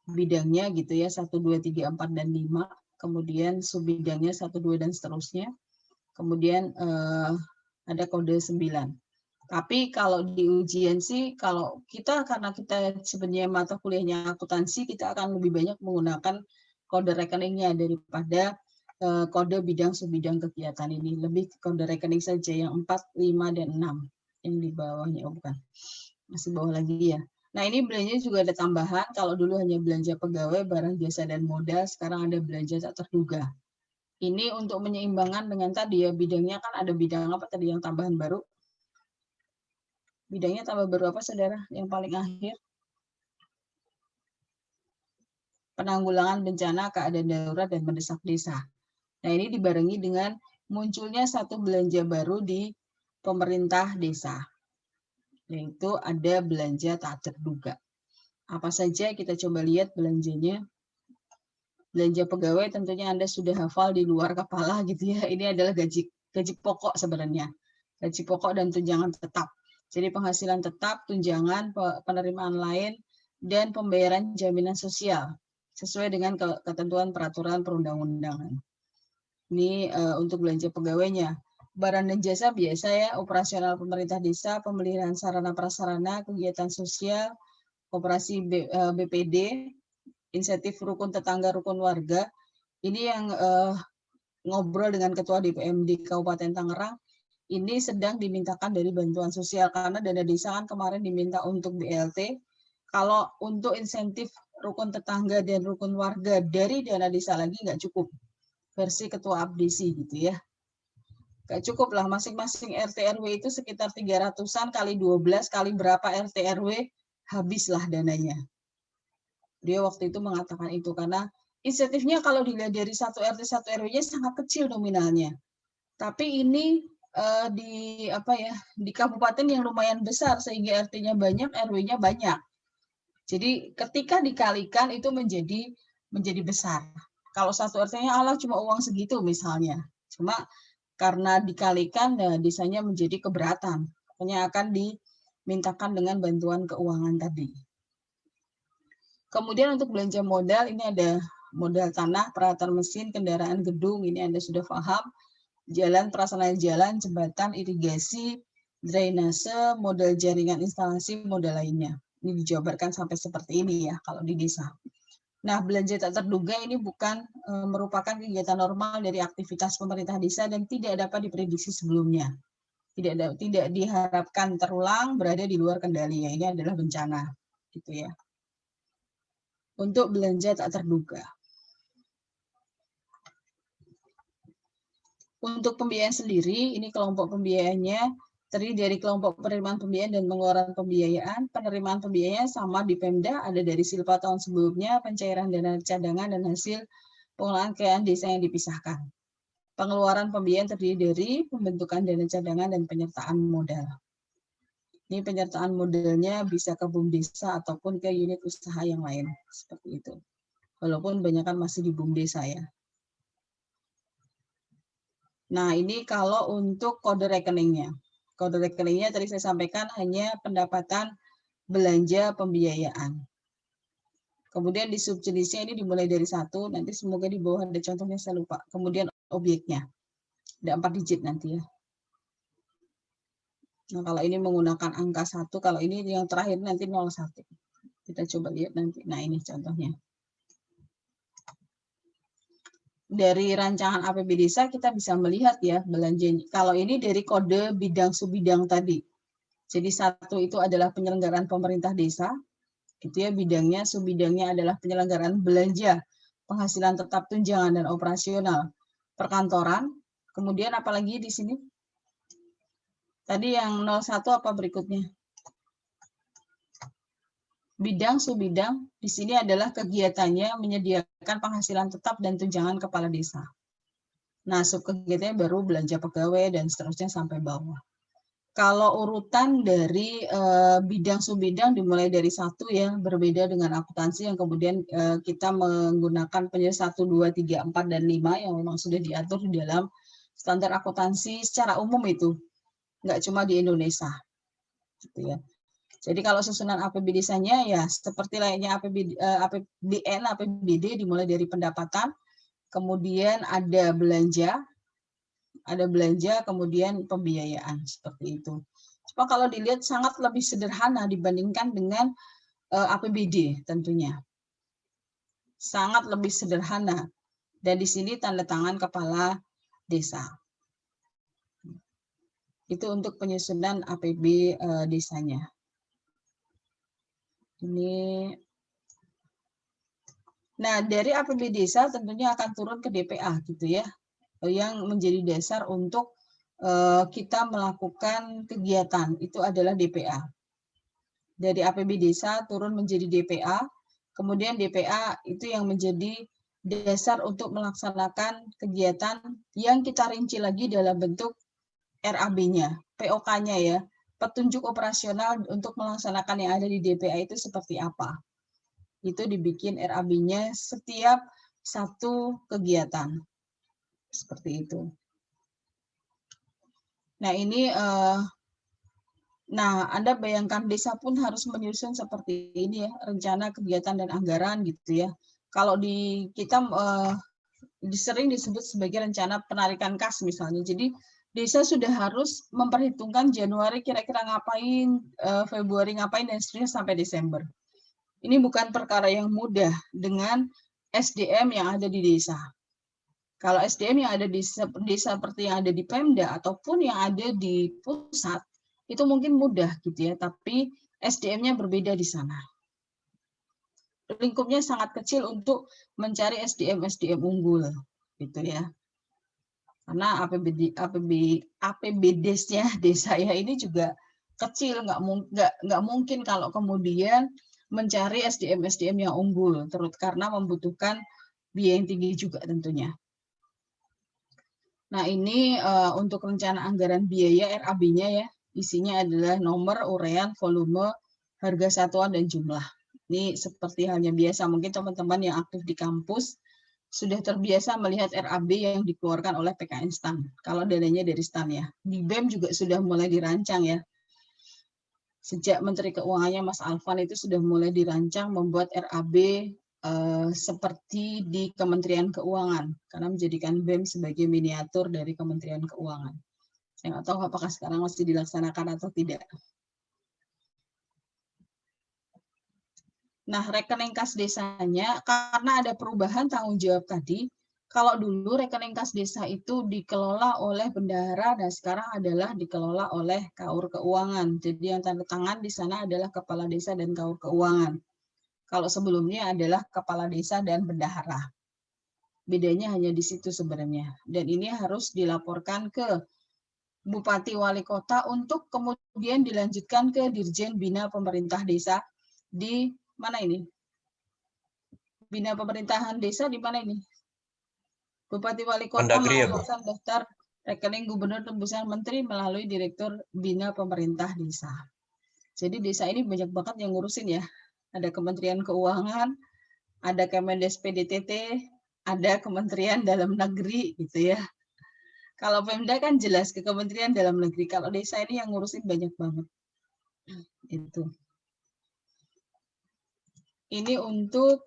bidangnya gitu ya, 1, 2, 3, 4, dan 5. Kemudian subbidangnya 1, 2, dan seterusnya. Kemudian ada kode 9. Tapi kalau di ujian sih, kalau kita karena kita sebenarnya mata kuliahnya akuntansi, kita akan lebih banyak menggunakan kode rekeningnya daripada kode bidang subbidang kegiatan ini. Lebih ke kode rekening saja yang 4, 5, dan 6 yang di bawahnya. Oh bukan, masih bawah lagi ya. Nah ini belanja juga ada tambahan, kalau dulu hanya belanja pegawai, barang jasa, dan modal, sekarang ada belanja tak terduga. Ini untuk menyeimbangkan dengan tadi ya, bidangnya kan ada bidang apa tadi yang tambahan baru? Bidangnya tambah baru apa, saudara? Yang paling akhir? Penanggulangan bencana, keadaan darurat, dan mendesak desa. Nah, ini dibarengi dengan munculnya satu belanja baru di pemerintah desa, yaitu ada belanja tak terduga. Apa saja kita coba lihat belanjanya. Belanja pegawai tentunya Anda sudah hafal di luar kepala gitu ya. Ini adalah gaji pokok sebenarnya. Gaji pokok dan tunjangan tetap. Jadi penghasilan tetap, tunjangan, penerimaan lain, dan pembayaran jaminan sosial sesuai dengan ketentuan peraturan perundang-undangan. Ini untuk belanja pegawainya. Barang dan jasa biasa ya, operasional pemerintah desa, pemeliharaan sarana prasarana, kegiatan sosial, operasi BPD, insentif rukun tetangga, rukun warga. Ini yang ngobrol dengan Ketua DPMD Kabupaten Tangerang, ini sedang dimintakan dari bantuan sosial karena dana desa kan kemarin diminta untuk BLT. Kalau untuk insentif rukun tetangga dan rukun warga dari dana desa lagi nggak cukup. Versi Ketua Abdesi gitu ya. Nggak cukup lah, masing-masing RT RW itu sekitar 300-an kali 12 kali berapa RT RW, habislah dananya. Dia waktu itu mengatakan itu karena insentifnya kalau dilihat dari satu RT satu RW-nya sangat kecil nominalnya. Tapi ini di kabupaten yang lumayan besar sehingga RT-nya banyak, RW-nya banyak. Jadi ketika dikalikan itu menjadi besar. Kalau satu RT-nya Allah cuma uang segitu misalnya. Cuma karena dikalikan desanya menjadi keberatan. Pokoknya akan dimintakan dengan bantuan keuangan tadi. Kemudian untuk belanja modal ini ada modal tanah, peralatan mesin, kendaraan, gedung, ini Anda sudah paham. Jalan, prasarana jalan, jembatan, irigasi, drainase, modal jaringan instalasi, modal lainnya. Ini dijabarkan sampai seperti ini ya kalau di desa. Nah, belanja tak terduga ini bukan merupakan kegiatan normal dari aktivitas pemerintah desa dan tidak dapat diprediksi sebelumnya. Tidak diharapkan terulang, berada di luar kendali. Ya, ini adalah bencana, gitu ya. Untuk belanja tak terduga. Untuk pembiayaan sendiri, ini kelompok pembiayaannya terdiri dari kelompok penerimaan pembiayaan dan pengeluaran pembiayaan. Penerimaan pembiayaan sama di Pemda, ada dari Silpa tahun sebelumnya, pencairan dana cadangan dan hasil pengelolaan kekayaan desa yang dipisahkan. Pengeluaran pembiayaan terdiri dari pembentukan dana cadangan dan penyertaan modal. Ini penyertaan modalnya bisa ke BUMDesa ataupun ke unit usaha yang lain, seperti itu. Walaupun banyak kan masih di BUMDesa ya. Nah, ini kalau untuk kode rekeningnya. Kode rekeningnya tadi saya sampaikan hanya pendapatan belanja pembiayaan. Kemudian di subjenisnya ini dimulai dari 1, nanti semoga di bawah ada contohnya, saya lupa. Kemudian objeknya, ada 4 digit nanti ya. Nah, kalau ini menggunakan angka 1, kalau ini yang terakhir nanti 01. Kita coba lihat nanti. Nah, ini contohnya. Dari rancangan APB Desa kita bisa melihat ya belanjanya. Kalau ini dari kode bidang subbidang tadi. Jadi 1 itu adalah penyelenggaraan pemerintah desa. Itu ya bidangnya, subbidangnya adalah penyelenggaraan belanja, penghasilan tetap, tunjangan dan operasional perkantoran. Kemudian apalagi di sini? Tadi yang 01 apa berikutnya? Bidang subbidang di sini adalah kegiatannya menyediakan penghasilan tetap dan tunjangan kepala desa. Nah, subkegiatannya baru belanja pegawai dan seterusnya sampai bawah. Kalau urutan dari bidang subbidang dimulai dari 1 ya, berbeda dengan akuntansi yang kemudian kita menggunakan penjelasan 1, 2, 3, 4, dan 5 yang memang sudah diatur di dalam standar akuntansi secara umum itu. Nggak cuma di Indonesia. Gitu ya. Jadi kalau susunan APB desanya ya seperti layaknya APBN, APBD dimulai dari pendapatan, kemudian ada belanja, kemudian pembiayaan seperti itu. Cuma kalau dilihat sangat lebih sederhana dibandingkan dengan APBD tentunya. Sangat lebih sederhana. Dan di sini tanda tangan kepala desa. Itu untuk penyusunan APB desanya. Nah, dari APB desa tentunya akan turun ke DPA gitu ya, yang menjadi dasar untuk kita melakukan kegiatan, itu adalah DPA. Dari APB desa turun menjadi DPA, kemudian DPA itu yang menjadi dasar untuk melaksanakan kegiatan yang kita rinci lagi dalam bentuk RAB-nya, POK-nya ya, petunjuk operasional untuk melaksanakan yang ada di DPA itu seperti apa. Itu dibikin RAB-nya setiap satu kegiatan. Seperti itu. Nah, ini Anda bayangkan desa pun harus menyusun seperti ini ya, rencana kegiatan dan anggaran gitu ya. Kalau di kita sering disebut sebagai rencana penarikan kas misalnya. Jadi desa sudah harus memperhitungkan Januari kira-kira ngapain, Februari ngapain, dan seterusnya sampai Desember. Ini bukan perkara yang mudah dengan SDM yang ada di desa. Kalau SDM yang ada di desa seperti yang ada di Pemda ataupun yang ada di pusat, itu mungkin mudah gitu ya, tapi SDM-nya berbeda di sana. Lingkupnya sangat kecil untuk mencari SDM unggul gitu ya. Karena APBD-nya desa ya ini juga kecil, nggak mungkin kalau kemudian mencari SDM yang unggul, terus karena membutuhkan biaya yang tinggi juga tentunya. Nah, ini untuk rencana anggaran biaya RAB-nya ya, isinya adalah nomor, urean, volume, harga satuan, dan jumlah. Ini seperti halnya biasa, mungkin teman-teman yang aktif di kampus sudah terbiasa melihat RAB yang dikeluarkan oleh PKN STAN. Kalau dananya dari STAN ya. Di BEM juga sudah mulai dirancang ya. Sejak Menteri Keuangannya Mas Alvan itu sudah mulai dirancang membuat RAB seperti di Kementerian Keuangan, karena menjadikan BEM sebagai miniatur dari Kementerian Keuangan. Saya nggak tahu apakah sekarang masih dilaksanakan atau tidak. Nah, rekening kas desanya, karena ada perubahan tanggung jawab tadi, kalau dulu rekening kas desa itu dikelola oleh bendahara, dan sekarang adalah dikelola oleh KAUR Keuangan. Jadi yang tanda tangan di sana adalah kepala desa dan KAUR Keuangan. Kalau sebelumnya adalah kepala desa dan bendahara. Bedanya hanya di situ sebenarnya. Dan ini harus dilaporkan ke Bupati Wali Kota untuk kemudian dilanjutkan ke Dirjen Bina Pemerintah Desa di mana ini? Bina Pemerintahan Desa di mana ini? Bupati Wali Kota melaporkan daftar rekening gubernur tembusan menteri melalui Direktur Bina Pemerintah Desa. Jadi desa ini banyak banget yang ngurusin ya. Ada Kementerian Keuangan, ada Kemendes PDTT, ada Kementerian Dalam Negeri gitu ya. Kalau Pemda kan jelas ke Kementerian Dalam Negeri, kalau desa ini yang ngurusin banyak banget. Itu. Ini untuk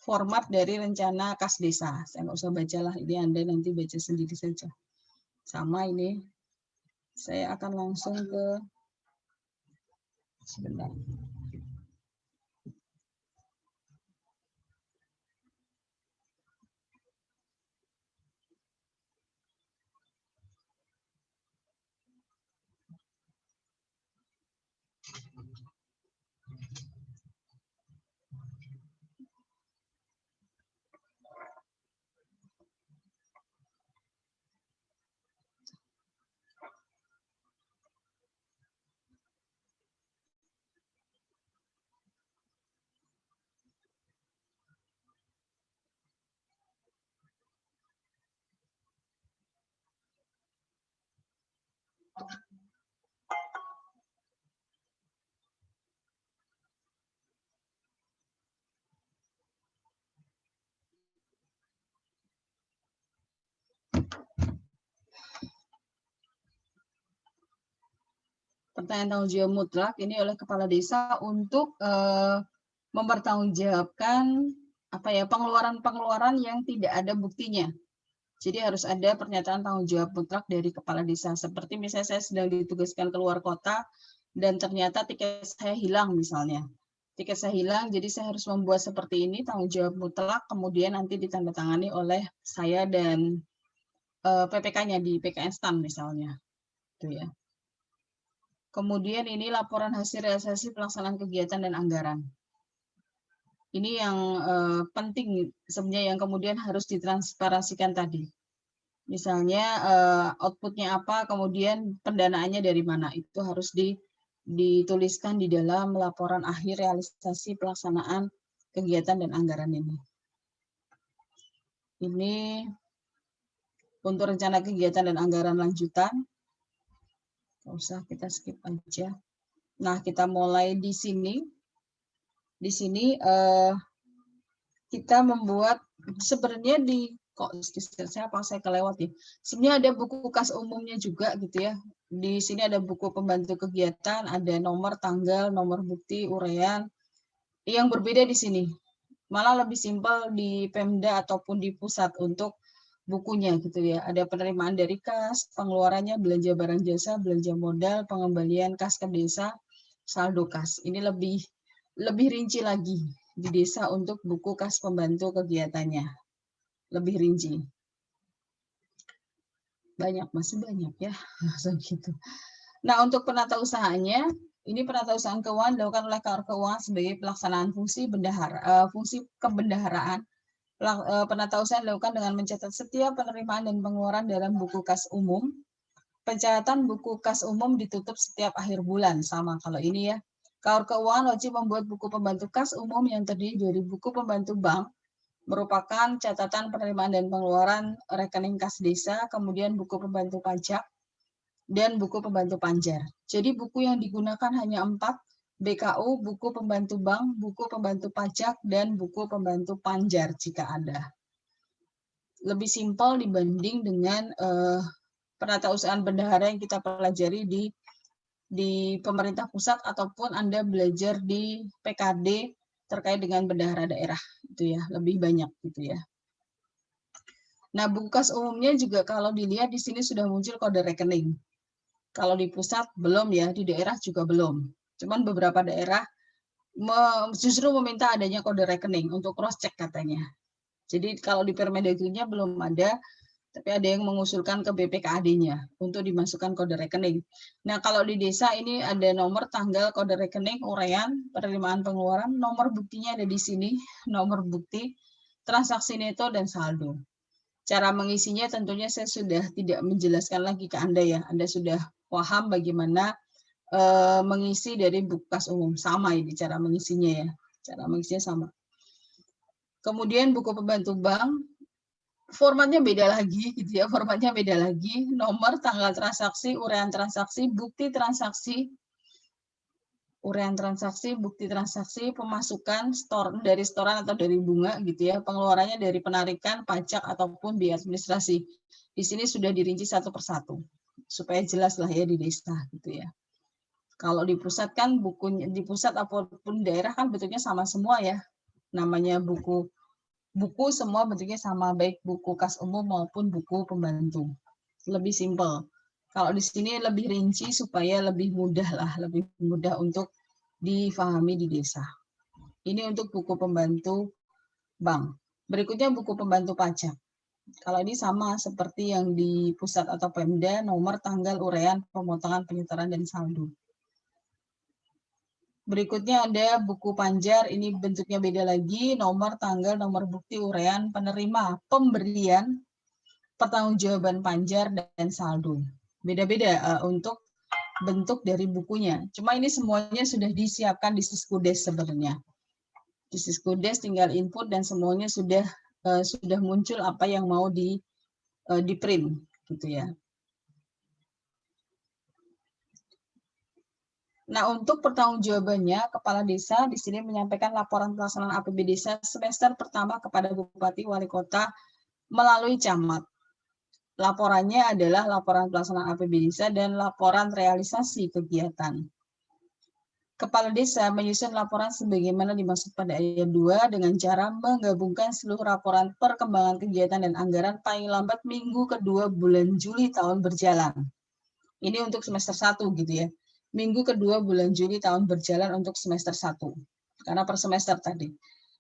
format dari rencana kas desa. Saya nggak usah bacalah, ini Anda nanti baca sendiri saja. Sama ini, saya akan langsung ke, sebentar. Pertanyaan tanggung jawab mutlak ini oleh kepala desa untuk mempertanggungjawabkan pengeluaran-pengeluaran yang tidak ada buktinya. Jadi harus ada pernyataan tanggung jawab mutlak dari kepala desa. Seperti misalnya saya sedang ditugaskan keluar kota dan ternyata tiket saya hilang misalnya. Tiket saya hilang, jadi saya harus membuat seperti ini, tanggung jawab mutlak, kemudian nanti ditandatangani oleh saya dan PPK-nya di PKN STAN misalnya. Itu ya. Kemudian ini laporan hasil realisasi pelaksanaan kegiatan dan anggaran. Ini yang penting sebenarnya yang kemudian harus ditransparansikan tadi. Misalnya outputnya apa, kemudian pendanaannya dari mana, itu harus dituliskan di dalam laporan akhir realisasi pelaksanaan kegiatan dan anggaran ini. Ini untuk rencana kegiatan dan anggaran lanjutan. Nggak usah, kita skip aja. Nah, kita mulai di sini. Di sini kita membuat sebenarnya saya kelewat ya. Sebenarnya ada buku kas umumnya juga gitu ya. Di sini ada buku pembantu kegiatan, ada nomor tanggal, nomor bukti, uraian. Yang berbeda di sini. Malah lebih simpel di Pemda ataupun di pusat untuk bukunya gitu ya. Ada penerimaan dari kas, pengeluarannya belanja barang jasa, belanja modal, pengembalian kas ke desa, saldo kas. Ini lebih rinci lagi di desa untuk buku kas pembantu kegiatannya. Lebih rinci. Masih banyak ya. Gitu. Nah, untuk penata usahanya, ini penata usahaan keuangan dilakukan oleh Kantor Keuangan sebagai pelaksanaan fungsi kebendaharaan. Penata usaha dilakukan dengan mencatat setiap penerimaan dan pengeluaran dalam buku kas umum. Pencatatan buku kas umum ditutup setiap akhir bulan, sama kalau ini ya. Kantor Keuangan wajib membuat buku pembantu kas umum yang terdiri dari buku pembantu bank, merupakan catatan penerimaan dan pengeluaran rekening kas desa, kemudian buku pembantu pajak, dan buku pembantu panjar. Jadi buku yang digunakan hanya 4, BKU, buku pembantu bank, buku pembantu pajak, dan buku pembantu panjar jika ada. Lebih simpel dibanding dengan penatausahaan bendahara yang kita pelajari di pemerintah pusat ataupun Anda belajar di PKD terkait dengan bendahara daerah, itu ya, lebih banyak gitu ya. Nah, buku kas umumnya juga kalau dilihat di sini sudah muncul kode rekening. Kalau di pusat belum ya, di daerah juga belum. Cuman beberapa daerah justru meminta adanya kode rekening untuk cross check katanya. Jadi kalau di Permendagrinya belum ada, tapi ada yang mengusulkan ke BPKAD-nya untuk dimasukkan kode rekening. Nah, kalau di desa ini ada nomor, tanggal, kode rekening, uraian, penerimaan pengeluaran, nomor buktinya ada di sini, nomor bukti, transaksi neto, dan saldo. Cara mengisinya tentunya saya sudah tidak menjelaskan lagi ke Anda ya. Anda sudah paham bagaimana mengisi dari buku kas umum. Sama ini cara mengisinya ya. Cara mengisinya sama. Kemudian buku pembantu bank, formatnya beda lagi gitu ya, formatnya beda lagi, nomor, tanggal transaksi, uraian transaksi, bukti transaksi, uraian transaksi, bukti transaksi, pemasukan dari setoran atau dari bunga gitu ya, pengeluarannya dari penarikan, pajak ataupun biaya administrasi. Di sini sudah dirinci satu persatu supaya jelas lah ya di desa gitu ya. Kalau di pusat kan bukunya di pusat ataupun daerah kan bentuknya sama semua ya. Namanya buku semua bentuknya sama, baik buku kas umum maupun buku pembantu. Lebih simpel. Kalau di sini lebih rinci supaya lebih mudah lah, lebih mudah untuk difahami di desa. Ini untuk buku pembantu bank. Berikutnya buku pembantu pajak. Kalau ini sama seperti yang di pusat atau Pemda, nomor, tanggal, uraian, pemotongan, penyetoran, dan saldo. Berikutnya ada buku panjar, ini bentuknya beda lagi, nomor, tanggal, nomor bukti, uraian, penerima, pemberian, pertanggungjawaban panjar, dan saldo. Beda-beda untuk bentuk dari bukunya. Cuma ini semuanya sudah disiapkan di Siskudes sebenarnya. Di Siskudes tinggal input dan semuanya sudah muncul apa yang mau di print gitu ya. Nah, untuk pertanggungjawabannya, Kepala Desa di sini menyampaikan laporan pelaksanaan APB Desa semester pertama kepada Bupati Wali Kota melalui camat. Laporannya adalah laporan pelaksanaan APB Desa dan laporan realisasi kegiatan. Kepala desa menyusun laporan sebagaimana dimaksud pada ayat 2 dengan cara menggabungkan seluruh laporan perkembangan kegiatan dan anggaran paling lambat minggu kedua bulan Juli tahun berjalan. Ini untuk semester 1 gitu ya. Minggu kedua bulan Juli tahun berjalan untuk semester 1. Karena per semester tadi.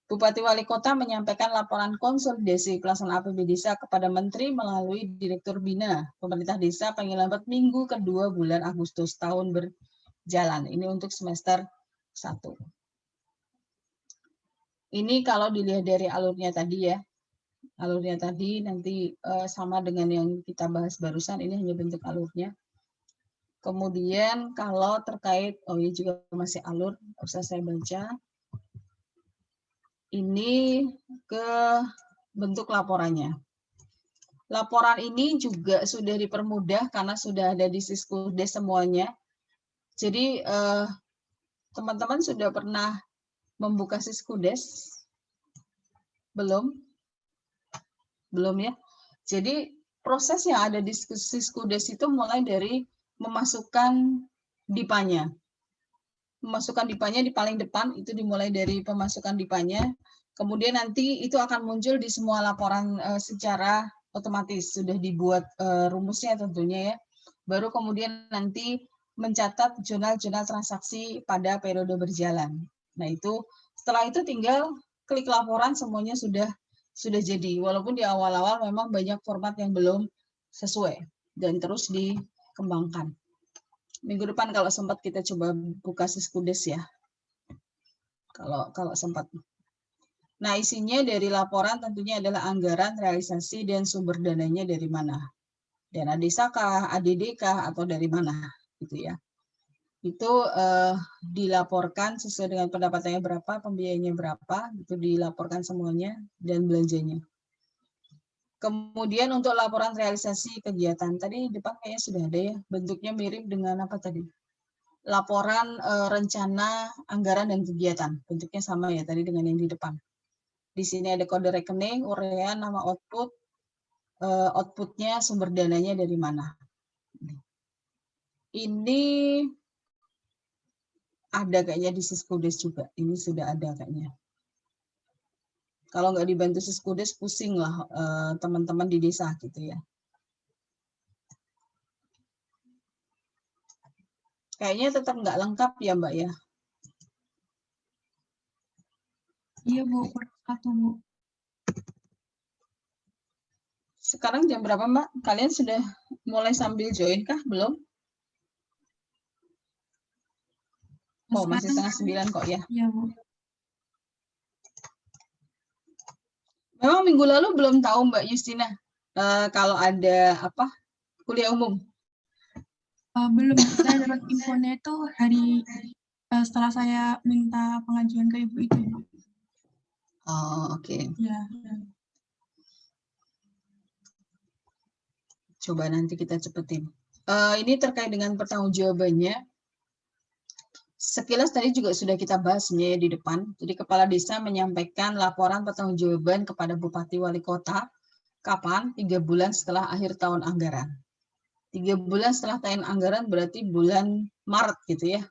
Bupati Wali Kota menyampaikan laporan konsolidasi pelaksanaan APB Desa kepada Menteri melalui Direktur Bina Pemerintah Desa paling lambat minggu kedua bulan Agustus tahun berjalan. Ini untuk semester 1. Ini kalau dilihat dari alurnya tadi ya. Alurnya tadi nanti sama dengan yang kita bahas barusan, ini hanya bentuk alurnya. Kemudian kalau terkait, oh ini juga masih alur, bisa saya baca. Ini ke bentuk laporannya. Laporan ini juga sudah dipermudah karena sudah ada di Siskudes semuanya. Jadi teman-teman sudah pernah membuka Siskudes? Belum? Belum ya? Jadi proses yang ada di Siskudes itu mulai dari memasukkan DIPA-nya. Memasukkan DIPA-nya di paling depan, itu dimulai dari pemasukan DIPA-nya. Kemudian nanti itu akan muncul di semua laporan secara otomatis, sudah dibuat rumusnya tentunya ya. Baru kemudian nanti mencatat jurnal-jurnal transaksi pada periode berjalan. Nah itu, setelah itu tinggal klik laporan, semuanya sudah jadi. Walaupun di awal-awal memang banyak format yang belum sesuai dan terus dikembangkan. Minggu depan kalau sempat kita coba buka Siskudes ya. Kalau sempat. Nah, isinya dari laporan tentunya adalah anggaran, realisasi, dan sumber dananya dari mana. Dana desa kah, ADD kah, atau dari mana, gitu ya. Itu dilaporkan sesuai dengan pendapatannya berapa, pembiayaannya berapa, itu dilaporkan semuanya, dan belanjanya. Kemudian untuk laporan realisasi kegiatan, tadi di depan kayaknya sudah ada ya, bentuknya mirip dengan apa tadi? Laporan rencana anggaran dan kegiatan, bentuknya sama ya tadi dengan yang di depan. Di sini ada kode rekening, urean, nama output, outputnya sumber dananya dari mana. Ini ada kayaknya di Siskudes juga, ini sudah ada kayaknya. Kalau nggak dibantu Siskudes, pusing lah teman-teman di desa gitu ya. Kayaknya tetap nggak lengkap ya Mbak ya. Iya Bu, per 1 Bu. Sekarang jam berapa Mbak? Kalian sudah mulai sambil join kah? Belum? Oh, masih setengah 9 kok ya. Iya Bu. Memang minggu lalu belum tahu Mbak Justina kalau ada apa kuliah umum. Belum, saya dapat infonya itu hari setelah saya minta pengajuan ke Ibu itu. Oh, oke. Ya. Coba nanti kita cepetin. Ini terkait dengan pertanggungjawabannya. Sekilas tadi juga sudah kita bahas ya di depan. Jadi kepala desa menyampaikan laporan pertanggungjawaban kepada Bupati Wali Kota. Kapan? 3 bulan setelah akhir tahun anggaran. 3 bulan setelah tahun anggaran berarti bulan Maret gitu ya.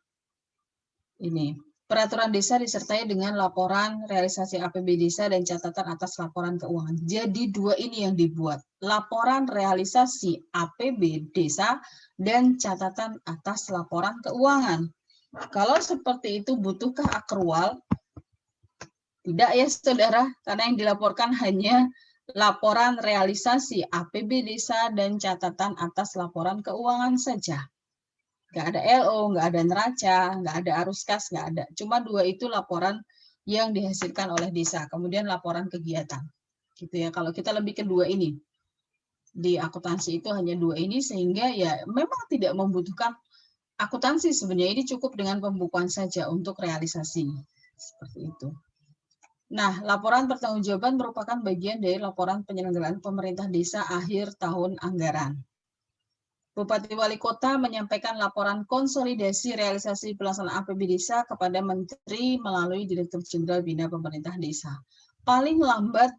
Ini. Peraturan desa disertai dengan laporan realisasi APB desa dan catatan atas laporan keuangan. Jadi dua ini yang dibuat. Laporan realisasi APB desa dan catatan atas laporan keuangan. Kalau seperti itu butuhkah akrual? Tidak ya saudara, karena yang dilaporkan hanya laporan realisasi APB desa dan catatan atas laporan keuangan saja. Nggak ada LO, nggak ada neraca, nggak ada arus kas, nggak ada. Cuma dua itu laporan yang dihasilkan oleh desa. Kemudian laporan kegiatan. Gitu ya. Kalau kita lebih ke dua ini. Di akuntansi itu hanya dua ini sehingga ya memang tidak membutuhkan akuntansi sebenarnya, ini cukup dengan pembukuan saja untuk realisasi. Seperti itu. Nah, laporan pertanggungjawaban merupakan bagian dari laporan penyelenggaraan pemerintah desa akhir tahun anggaran. Bupati Wali Kota menyampaikan laporan konsolidasi realisasi pelaksanaan APB Desa kepada Menteri melalui Direktur Jenderal Bina Pemerintah Desa. Paling lambat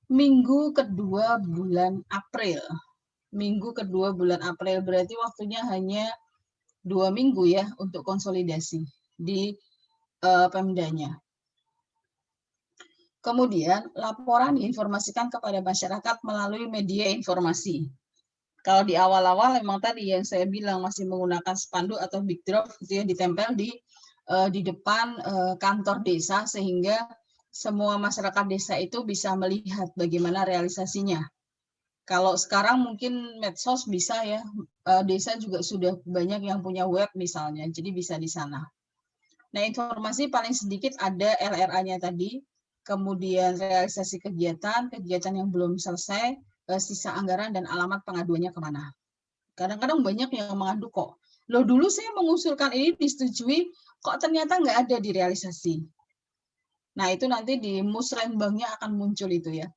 minggu kedua bulan April. Minggu kedua bulan April berarti waktunya hanya 2 minggu ya untuk konsolidasi. di Pemdanya. Kemudian laporan diinformasikan kepada masyarakat melalui media informasi. Kalau di awal-awal memang tadi yang saya bilang masih menggunakan spanduk atau big drop gitu ya, ditempel di depan kantor desa sehingga semua masyarakat desa itu bisa melihat bagaimana realisasinya. Kalau sekarang mungkin medsos bisa ya, desa juga sudah banyak yang punya web misalnya, jadi bisa di sana. Nah, informasi paling sedikit ada LRA-nya tadi, kemudian realisasi kegiatan yang belum selesai, sisa anggaran, dan alamat pengaduannya kemana. Kadang-kadang banyak yang mengadu kok, loh dulu saya mengusulkan ini disetujui, kok ternyata nggak ada di realisasi. Nah, itu nanti di musrenbangnya akan muncul itu ya.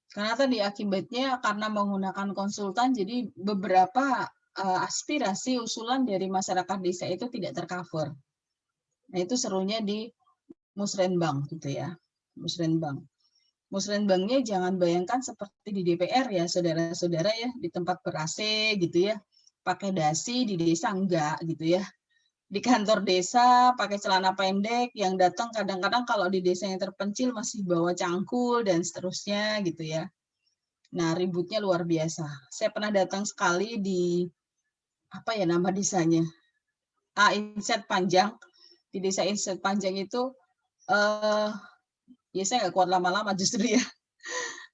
Karena tadi akibatnya karena menggunakan konsultan, jadi beberapa aspirasi usulan dari masyarakat desa itu tidak tercover. Nah, itu serunya di musrenbang gitu ya, musrenbang. Musrenbangnya jangan bayangkan seperti di DPR ya, saudara-saudara ya, di tempat ber-AC gitu ya, pakai dasi, di desa enggak gitu ya. Di kantor desa pakai celana pendek, yang datang kadang-kadang kalau di desa yang terpencil masih bawa cangkul dan seterusnya gitu ya. Nah, ributnya luar biasa. Saya pernah datang sekali di apa ya nama desanya? Inset Panjang. Di desa Inset Panjang itu ya saya nggak kuat lama-lama justru ya.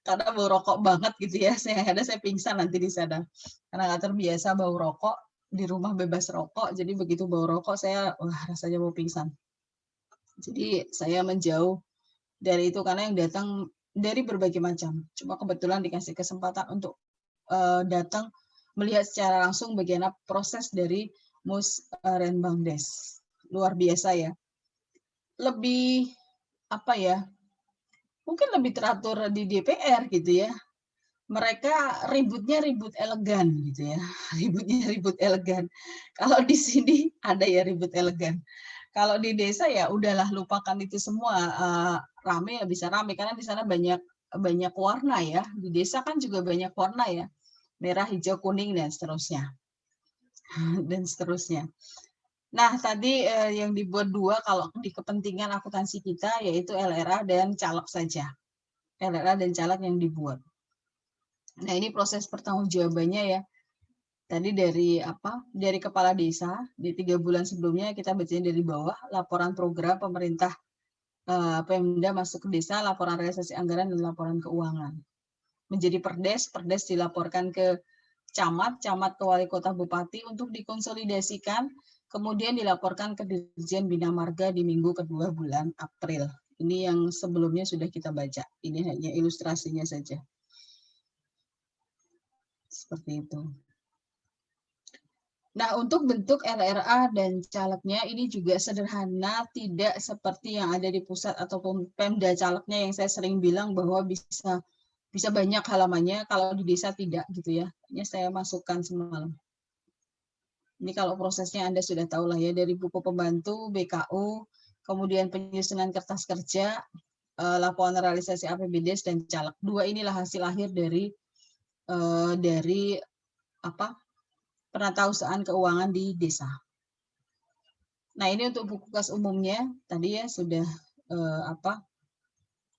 Karena bau rokok banget gitu ya. Saya pingsan nanti di sana. Karena nggak terbiasa bau rokok, di rumah bebas rokok, jadi begitu bau rokok saya rasanya mau pingsan. Jadi saya menjauh dari itu karena yang datang dari berbagai macam. Cuma kebetulan dikasih kesempatan untuk datang melihat secara langsung bagaimana proses dari Musrenbangdes. Luar biasa ya. Lebih apa ya? Mungkin lebih teratur di DPR gitu ya. Mereka ributnya ribut elegan gitu ya. Ributnya ribut elegan. Kalau di sini ada ya ribut elegan. Kalau di desa ya udahlah lupakan itu semua. Rame ya bisa rame karena di sana banyak warna ya. Di desa kan juga banyak warna ya. Merah, hijau, kuning dan seterusnya. Dan seterusnya. Nah, tadi yang dibuat dua kalau di kepentingan akuntansi kita yaitu LRA dan caleg saja. LRA dan caleg yang dibuat. Nah, ini proses pertanggungjawabannya ya. Tadi dari kepala desa di 3 bulan sebelumnya kita bacanya dari bawah, laporan program pemerintah Pemda masuk ke desa, laporan realisasi anggaran dan laporan keuangan. Menjadi perdes dilaporkan ke camat ke wali kota bupati untuk dikonsolidasikan, kemudian dilaporkan ke Dirjen Bina Marga di minggu kedua bulan April. Ini yang sebelumnya sudah kita baca. Ini hanya ilustrasinya saja. Seperti itu. Nah, untuk bentuk LRA dan calegnya ini juga sederhana, tidak seperti yang ada di pusat ataupun Pemda calegnya yang saya sering bilang bahwa bisa banyak halamannya, kalau di desa tidak gitu ya. Ini saya masukkan semalam. Ini kalau prosesnya Anda sudah tahu lah ya, dari buku pembantu, BKU, kemudian penyusunan kertas kerja, laporan realisasi APBDes dan caleg. Dua inilah hasil akhir dari penatausahaan keuangan di desa. Nah, ini untuk buku kas umumnya tadi ya sudah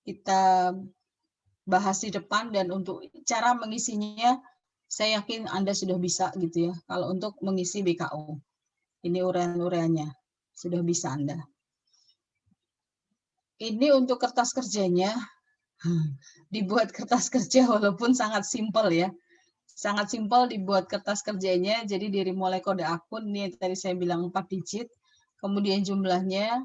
kita bahas di depan, dan untuk cara mengisinya saya yakin Anda sudah bisa gitu ya. Kalau untuk mengisi BKU, ini uraian-uraiannya sudah bisa Anda. Ini untuk kertas kerjanya, dibuat kertas kerja walaupun sangat simpel ya. Sangat simpel dibuat kertas kerjanya, jadi dari mulai kode akun, ini tadi saya bilang 4 digit, kemudian jumlahnya,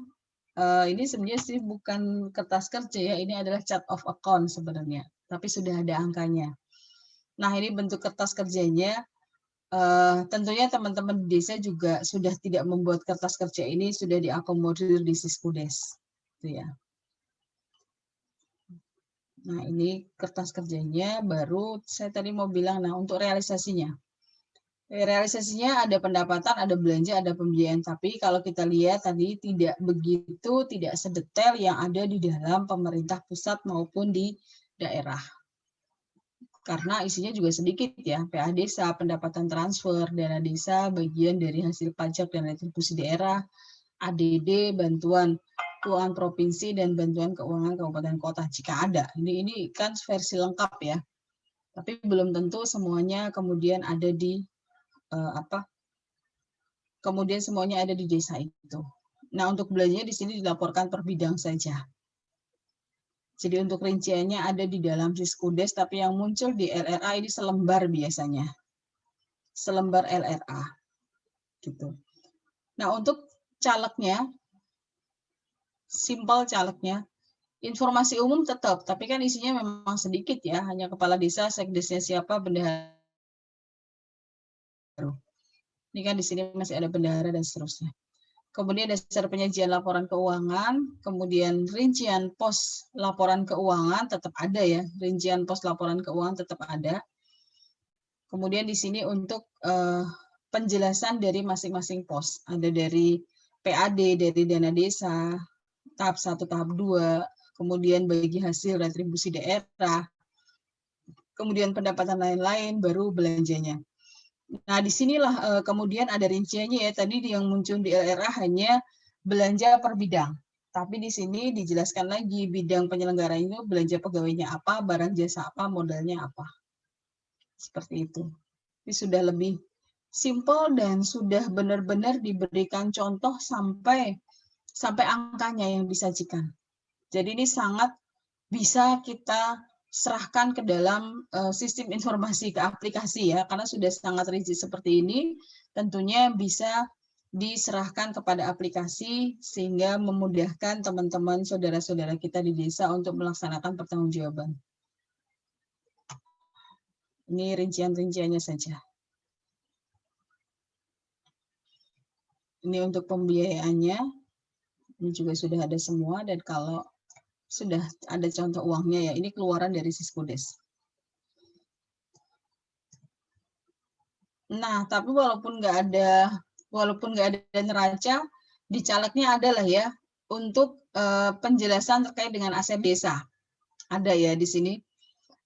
ini sebenarnya sih bukan kertas kerja ya, ini adalah chart of account sebenarnya, tapi sudah ada angkanya. Nah, ini bentuk kertas kerjanya, tentunya teman-teman di desa juga sudah tidak membuat kertas kerja ini, sudah diakomodir di Siskudes. Gitu ya. Nah, ini kertas kerjanya, baru saya tadi mau bilang, nah untuk realisasinya. Realisasinya ada pendapatan, ada belanja, ada pembiayaan. Tapi kalau kita lihat tadi tidak sedetail yang ada di dalam pemerintah pusat maupun di daerah. Karena isinya juga sedikit ya, PA desa, pendapatan transfer, dana desa, bagian dari hasil pajak dan retribusi daerah, ADD, bantuan keuangan provinsi, dan bantuan keuangan kabupaten kota jika ada. Ini kan versi lengkap ya. Tapi belum tentu semuanya kemudian ada di kemudian semuanya ada di desa itu. Nah, untuk belanjanya di sini dilaporkan per bidang saja. Jadi untuk rinciannya ada di dalam Siskudes, tapi yang muncul di LRA ini selembar biasanya. Selembar LRA. Gitu. Nah, untuk calegnya, simpel calegnya, informasi umum tetap, tapi kan isinya memang sedikit ya, hanya kepala desa, sekdesnya siapa, bendahara. Ini kan di sini masih ada bendahara dan seterusnya. Kemudian dasar penyajian laporan keuangan, kemudian rincian pos laporan keuangan tetap ada ya, rincian pos laporan keuangan tetap ada. Kemudian di sini untuk penjelasan dari masing-masing pos, ada dari PAD, dari dana desa, tahap 1, tahap 2, kemudian bagi hasil retribusi daerah, kemudian pendapatan lain-lain, baru belanjanya. Nah, disinilah kemudian ada rinciannya ya. Tadi yang muncul di LRA hanya belanja per bidang. Tapi di sini dijelaskan lagi bidang penyelenggara itu belanja pegawainya apa, barang jasa apa, modalnya apa. Seperti itu. Ini sudah lebih simpel dan sudah benar-benar diberikan contoh sampai angkanya yang disajikan. Jadi ini sangat bisa kita serahkan ke dalam sistem informasi ke aplikasi ya, karena sudah sangat rigid seperti ini, tentunya bisa diserahkan kepada aplikasi sehingga memudahkan teman-teman saudara-saudara kita di desa untuk melaksanakan pertanggungjawaban. Ini rincian-rinciannya saja. Ini untuk pembiayaannya, ini juga sudah ada semua, dan kalau sudah ada contoh uangnya ya, ini keluaran dari Siskudes. Nah, tapi walaupun nggak ada neraca, di calegnya adalah ya untuk penjelasan terkait dengan aset desa. Ada ya di sini.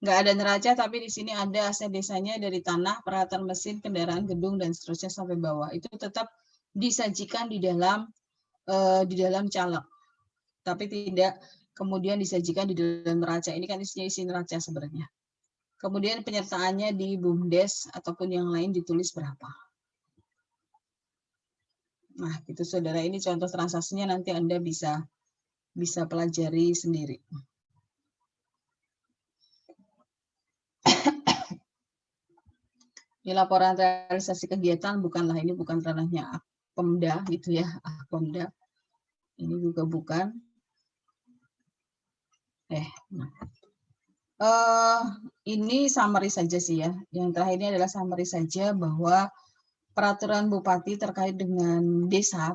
Nggak ada neraca, tapi di sini ada aset desanya dari tanah, peralatan mesin, kendaraan, gedung, dan seterusnya sampai bawah. Itu tetap disajikan di dalam caleg. Tapi tidak kemudian disajikan di dalam neraca. Ini kan isinya isi neraca sebenarnya. Kemudian penyertaannya di BUMDes ataupun yang lain ditulis berapa. Nah, itu saudara, ini contoh transaksinya, nanti Anda bisa pelajari sendiri. Ini laporan realisasi kegiatan, ini bukan ranahnya Pemda gitu ya, Pemda. Ini juga bukan. Ini summary saja sih ya. Yang terakhir ini adalah summary saja bahwa peraturan Bupati terkait dengan desa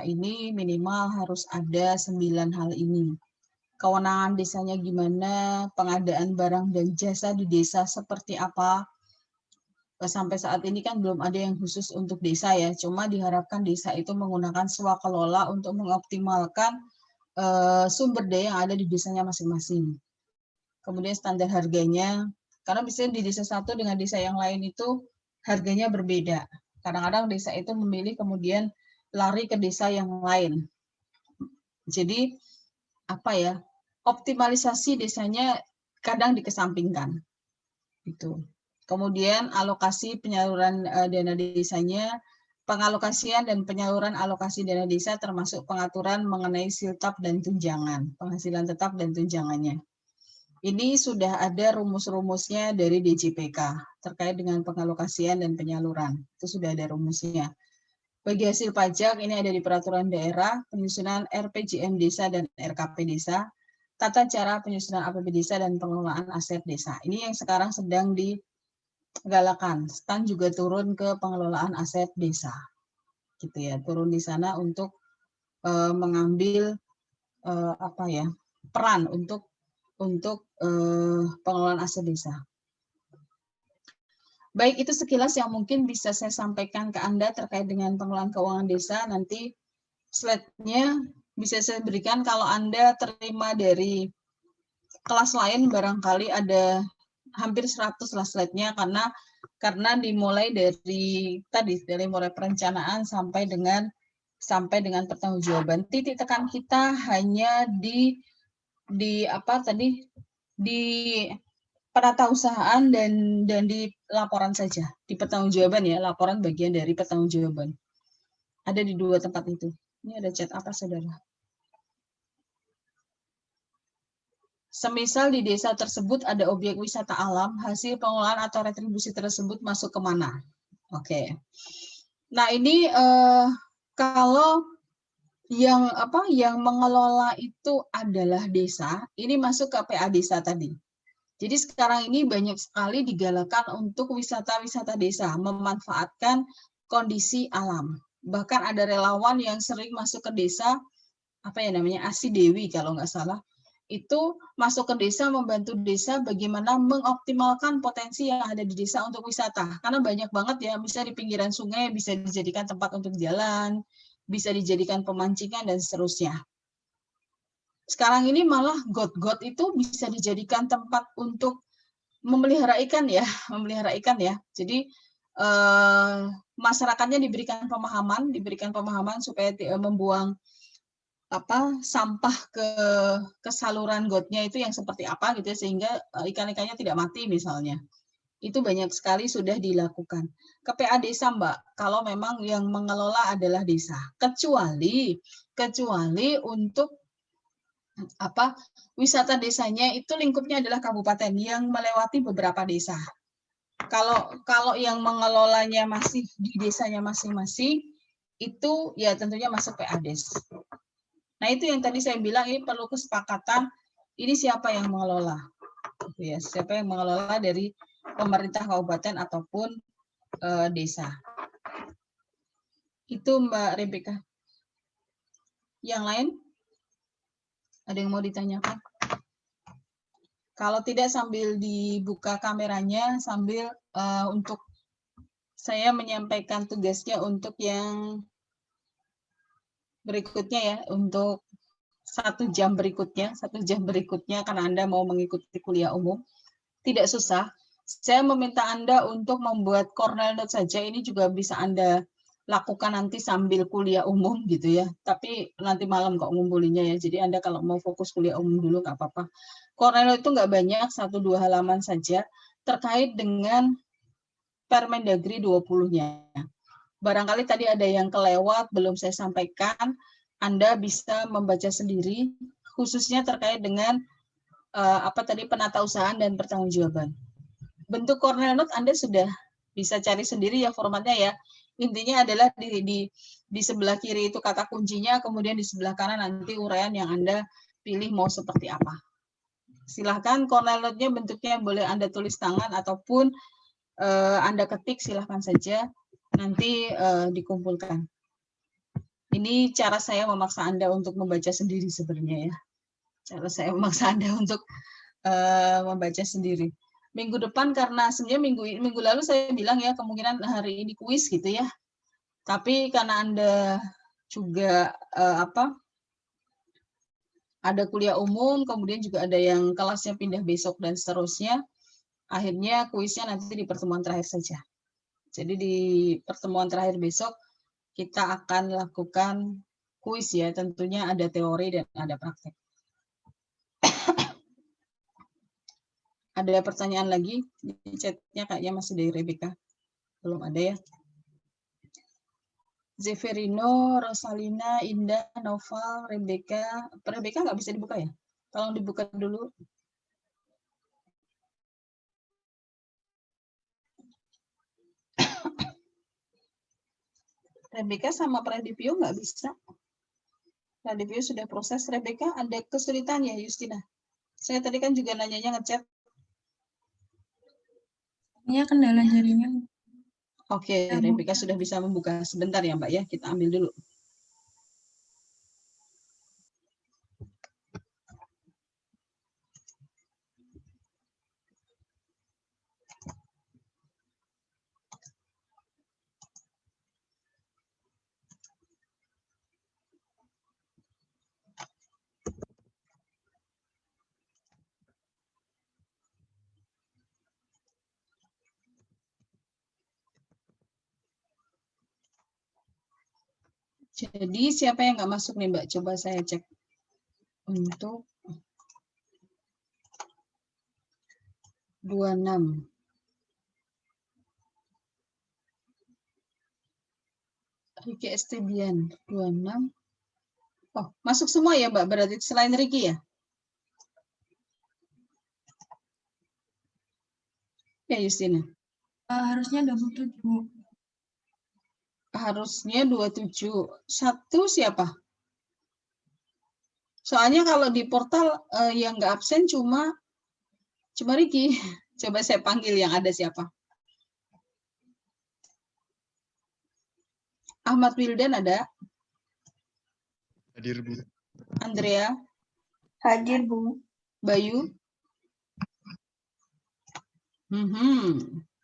ini minimal harus ada 9 hal ini. Kewenangan desanya gimana, pengadaan barang dan jasa di desa seperti apa. Sampai saat ini kan belum ada yang khusus untuk desa ya, cuma diharapkan desa itu menggunakan swakelola untuk mengoptimalkan sumber daya yang ada di desanya masing-masing. Kemudian standar harganya, karena misalnya di desa satu dengan desa yang lain itu harganya berbeda. Kadang-kadang desa itu memilih kemudian lari ke desa yang lain. Jadi optimalisasi desanya kadang dikesampingkan. Gitu. Kemudian alokasi penyaluran dana desanya, pengalokasian dan penyaluran alokasi dana desa termasuk pengaturan mengenai siltap dan tunjangan, penghasilan tetap dan tunjangannya. Ini sudah ada rumus-rumusnya dari DJPK terkait dengan pengalokasian dan penyaluran. Itu sudah ada rumusnya. Bagi hasil pajak, ini ada di peraturan daerah, penyusunan RPJM desa dan RKP desa, tata cara penyusunan APB desa dan pengelolaan aset desa. Ini yang sekarang sedang digalakan. STAN juga turun ke pengelolaan aset desa. Gitu ya, turun di sana untuk mengambil peran untuk pengelolaan aset desa. Baik, itu sekilas yang mungkin bisa saya sampaikan ke Anda terkait dengan pengelolaan keuangan desa. Nanti slide-nya bisa saya berikan kalau Anda terima dari kelas lain, barangkali ada hampir 100 lah slide-nya, karena dimulai dari mulai perencanaan sampai dengan sampai dengan pertanggungjawaban. Titik tekan kita hanya di apa tadi, di penatausahaan dan di laporan saja, di pertanggungjawaban ya, laporan bagian dari pertanggungjawaban. Ada di dua tempat itu. Ini ada chat apa, saudara? Semisal di desa tersebut ada objek wisata alam, hasil pengelolaan atau retribusi tersebut masuk kemana? Oke. Nah ini kalau yang mengelola itu adalah desa, ini masuk ke PA desa tadi. Jadi sekarang ini banyak sekali digalakan untuk wisata-wisata desa, memanfaatkan kondisi alam. Bahkan ada relawan yang sering masuk ke desa, apa ya namanya, Asi Dewi kalau nggak salah, itu masuk ke desa, membantu desa bagaimana mengoptimalkan potensi yang ada di desa untuk wisata. Karena banyak banget ya, misalnya di pinggiran sungai bisa dijadikan tempat untuk jalan, bisa dijadikan pemancingan, dan seterusnya. Sekarang ini malah got-got itu bisa dijadikan tempat untuk memelihara ikan ya, Jadi masyarakatnya diberikan pemahaman supaya membuang sampah ke saluran gotnya itu yang seperti apa gitu ya, sehingga ikan-ikannya tidak mati misalnya. Itu banyak sekali sudah dilakukan. Ke PA desa, Mbak, kalau memang yang mengelola adalah desa. Kecuali untuk wisata desanya itu lingkupnya adalah kabupaten yang melewati beberapa desa. Kalau yang mengelolanya masih di desanya masing-masing, itu ya tentunya masuk PA desa. Nah, itu yang tadi saya bilang, ini perlu kesepakatan, ini siapa yang mengelola. Ya, siapa yang mengelola dari pemerintah kabupaten ataupun desa. Itu Mbak Rebecca. Yang lain? Ada yang mau ditanyakan? Kalau tidak, sambil dibuka kameranya, sambil untuk saya menyampaikan tugasnya untuk yang berikutnya ya, untuk 1 jam berikutnya, karena Anda mau mengikuti kuliah umum. Tidak susah. Saya meminta Anda untuk membuat Cornell Note saja. Ini juga bisa Anda lakukan nanti sambil kuliah umum gitu ya. Tapi nanti malam kok ngumpulinnya ya. Jadi Anda kalau mau fokus kuliah umum dulu nggak apa-apa. Cornell Note itu nggak banyak, 1-2 halaman saja terkait dengan Permendagri 20-nya. Barangkali tadi ada yang kelewat, belum saya sampaikan. Anda bisa membaca sendiri, khususnya terkait dengan penatausahaan dan pertanggungjawaban. Bentuk Cornell Note Anda sudah bisa cari sendiri ya formatnya ya. Intinya adalah di sebelah kiri itu kata kuncinya, kemudian di sebelah kanan nanti uraian yang Anda pilih mau seperti apa. Silahkan Cornell Note-nya bentuknya boleh Anda tulis tangan ataupun Anda ketik, silahkan saja. Nanti dikumpulkan. Ini cara saya memaksa Anda untuk membaca sendiri sebenarnya ya. Cara saya memaksa Anda untuk membaca sendiri. Minggu depan, karena sebenarnya minggu lalu saya bilang ya kemungkinan hari ini kuis gitu ya. Tapi karena Anda juga ada kuliah umum, kemudian juga ada yang kelasnya pindah besok dan seterusnya, akhirnya kuisnya nanti di pertemuan terakhir saja. Jadi di pertemuan terakhir besok kita akan lakukan kuis ya, tentunya ada teori dan ada praktek. Ada pertanyaan lagi? Di chatnya kayaknya masih dari Rebecca. Belum ada ya. Zeferino, Rosalina, Indah, Noval, Rebecca. Rebecca nggak bisa dibuka ya? Tolong dibuka dulu. Rebecca sama Pradipio nggak bisa. Pradipio sudah proses. Rebecca ada kesulitan ya, Justina? Saya tadi kan juga nanyanya ngechat. Ini kendala jaringan. Oke, Rebecca sudah bisa membuka. Sebentar ya Mbak ya, kita ambil dulu. Jadi siapa yang nggak masuk nih Mbak? Coba saya cek untuk 26. Riki Estebian 26. Oh, masuk semua ya Mbak, berarti selain Riki ya? Ya Justina. Harusnya 27, Bu. Harusnya 27. Satu siapa? Soalnya kalau di portal yang nggak absen cuma Riki. Coba saya panggil yang ada siapa. Ahmad Wildan ada. Hadir, Bu. Andrea. Hadir, Bu. Bayu.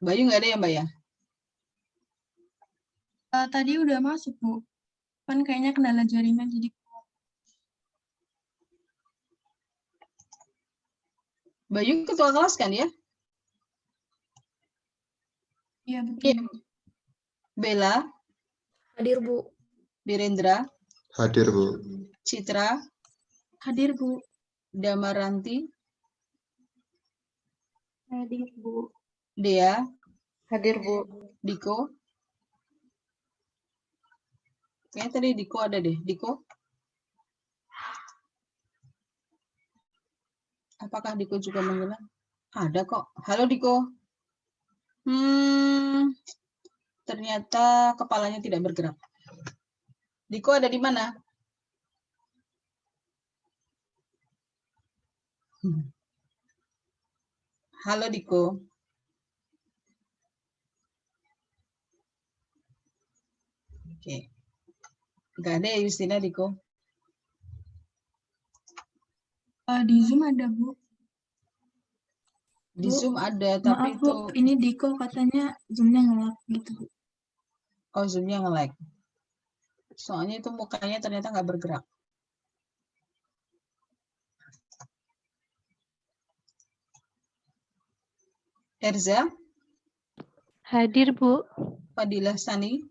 Bayu nggak ada ya Mbak ya? Tadi udah masuk, Bu. Kan kayaknya kendala jaringan, jadi Bayu ketua kelas kan ya? iya, betul. Iya. Bella. Hadir, Bu. Birendra. Hadir, Bu. Citra. Hadir, Bu. Damaranti. Hadir, Bu. Dea. Hadir, Bu. Diko. Kayaknya tadi Diko ada deh. Diko. Apakah Diko juga menghilang? Ada kok. Halo Diko. Ternyata kepalanya tidak bergerak. Diko ada di mana? Halo Diko. Oke. Nggak ada ya Justina Diko? Di Zoom ada, Bu. Di Bu, Zoom ada, tapi maaf, itu... Bu. Ini Diko katanya Zoom-nya nge-lag gitu, Bu. Oh, Zoom-nya nge-lag. Soalnya itu mukanya ternyata nggak bergerak. Erza. Hadir, Bu. Fadilah Sani.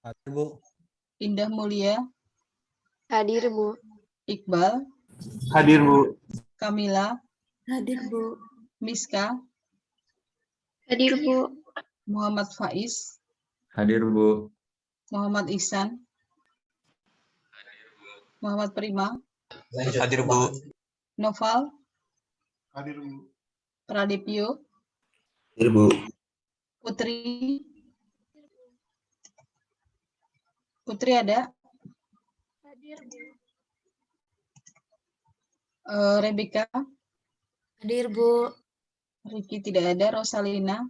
Hadir, Bu. Indah Mulia. Hadir, Bu. Iqbal. Hadir, Bu. Kamila. Hadir, Bu. Miska. Hadir, Bu. Muhammad Faiz. Hadir, Bu. Muhammad Ihsan. Muhammad Prima. Hadir, Bu. Noval. Hadir, Bu. Pradipyo. Hadir, Bu. Putri. Putri ada. Hadir, Bu. Rebecca. Hadir, Bu. Riki tidak ada. Rosalina.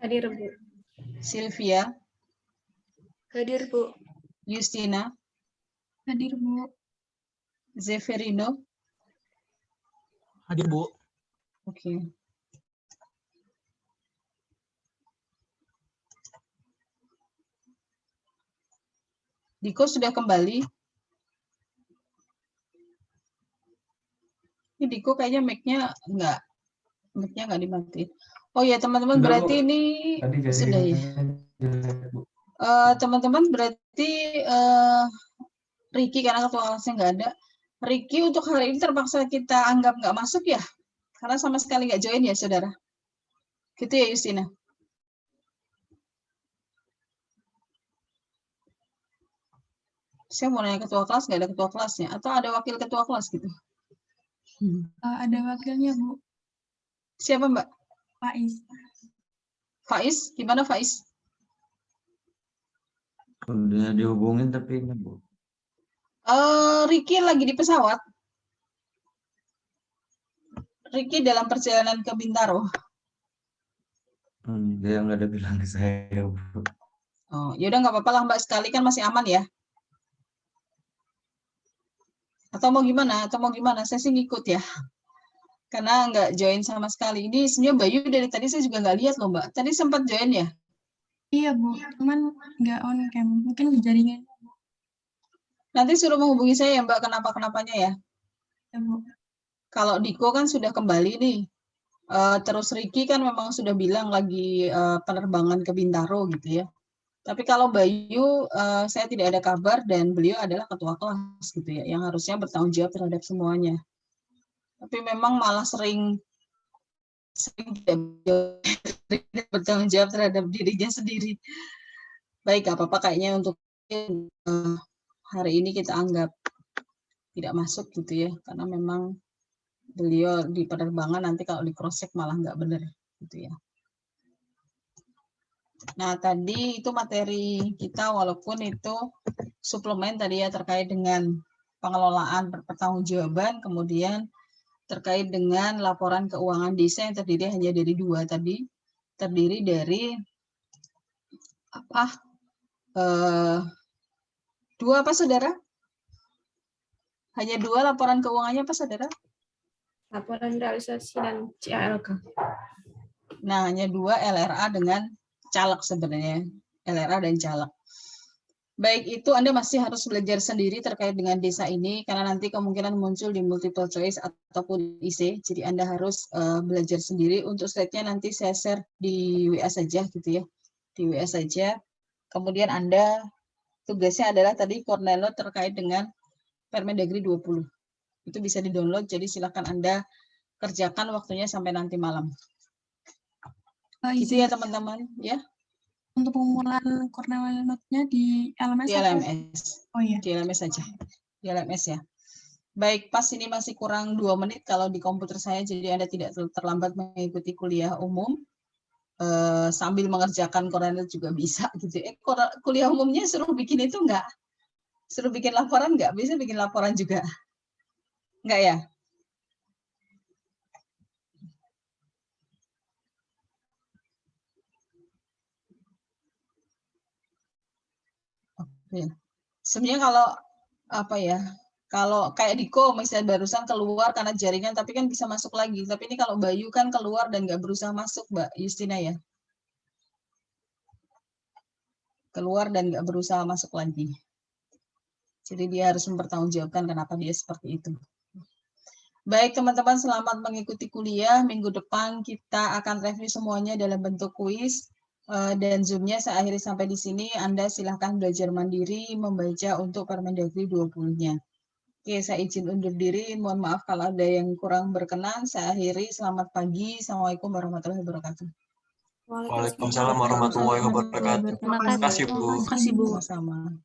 Hadir, Bu. Sylvia. Hadir, Bu. Justina. Hadir, Bu. Zeferino. Hadir, Bu. Oke. Diko sudah kembali. Ini Diko kayaknya mic-nya nggak dimatiin. Oh ya teman-teman, berarti ini sudah ya. Teman-teman berarti Riki karena ketua kelasnya nggak ada. Riki untuk hari ini terpaksa kita anggap nggak masuk ya, karena sama sekali nggak join ya saudara. Gitu ya Justina. Saya mau nanya ketua kelas, nggak ada ketua kelasnya, atau ada wakil ketua kelas gitu? Ada wakilnya, Bu. Siapa Mbak? Faiz. Faiz? Gimana Faiz? Udah dihubungin tapi ini, Bu. Riki lagi di pesawat. Riki dalam perjalanan ke Bintaro. Dia nggak ada bilang ke saya, Bu. Oh, yaudah nggak apa-apa lah Mbak, sekali kan masih aman ya. Atau mau gimana? Saya sih ngikut ya. Karena nggak join sama sekali. Ini sebenarnya Bayu dari tadi saya juga nggak lihat loh Mbak. Tadi sempat join ya? Iya, Bu. Cuman nggak on cam. Mungkin jaringan. Nanti suruh menghubungi saya ya Mbak, kenapa-kenapanya ya. Ya, Bu. Kalau Diko kan sudah kembali nih. Terus Riki kan memang sudah bilang lagi penerbangan ke Bintaro gitu ya. Tapi kalau Bayu, saya tidak ada kabar dan beliau adalah ketua kelas gitu ya, yang harusnya bertanggung jawab terhadap semuanya. Tapi memang malah sering tidak bertanggung jawab terhadap dirinya sendiri. Baik, gak apa-apa kayaknya untuk hari ini kita anggap tidak masuk gitu ya, karena memang beliau di penerbangan, nanti kalau di cross check malah nggak benar gitu ya. Nah, tadi itu materi kita, walaupun itu suplemen tadi ya, terkait dengan pengelolaan pertanggungjawaban, kemudian terkait dengan laporan keuangan desa yang terdiri hanya dari 2 tadi, terdiri dari apa? 2 apa, Saudara? Hanya 2 laporan keuangannya apa, Saudara? Laporan realisasi dan CALK. Nah, hanya 2 LRA dengan caleg sebenarnya, LRA dan caleg. Baik, itu Anda masih harus belajar sendiri terkait dengan desa ini, karena nanti kemungkinan muncul di multiple choice ataupun IC, jadi Anda harus belajar sendiri. Untuk slide-nya nanti saya share di WA saja gitu ya, di WA saja. Kemudian Anda tugasnya adalah tadi Cornelo terkait dengan Permendagri 20. Itu bisa di-download, jadi silakan Anda kerjakan waktunya sampai nanti malam. Gitu ya teman-teman, ya. Untuk pengumpulan Cornell Note-nya di LMS Di atau? LMS. Oh iya. Di LMS saja. Di LMS ya. Baik, pas ini masih kurang 2 menit kalau di komputer saya, jadi Anda tidak terlambat mengikuti kuliah umum. Sambil mengerjakan Cornell juga bisa gitu. Kuliah umumnya suruh bikin itu enggak? Suruh bikin laporan enggak? Bisa bikin laporan juga? Enggak ya? Oke. Sebenarnya kalau apa ya? Kalau kayak Diko misalnya barusan keluar karena jaringan, tapi kan bisa masuk lagi. Tapi ini kalau Bayu kan keluar dan nggak berusaha masuk, Mbak Justina ya. Keluar dan nggak berusaha masuk lagi. Jadi dia harus mempertanggungjawabkan kenapa dia seperti itu. Baik teman-teman, selamat mengikuti kuliah. Minggu depan kita akan review semuanya dalam bentuk kuis. Dan Zoom-nya saya akhiri sampai di sini. Anda silahkan belajar mandiri membaca untuk Permendagri 20-nya. Oke, saya izin undur diri. Mohon maaf kalau ada yang kurang berkenan. Saya akhiri. Selamat pagi. Assalamualaikum warahmatullahi wabarakatuh. Waalaikumsalam warahmatullahi wabarakatuh. Terima kasih, Bu. Terima kasih, Bu. Terima kasih, Bu. Sama-sama.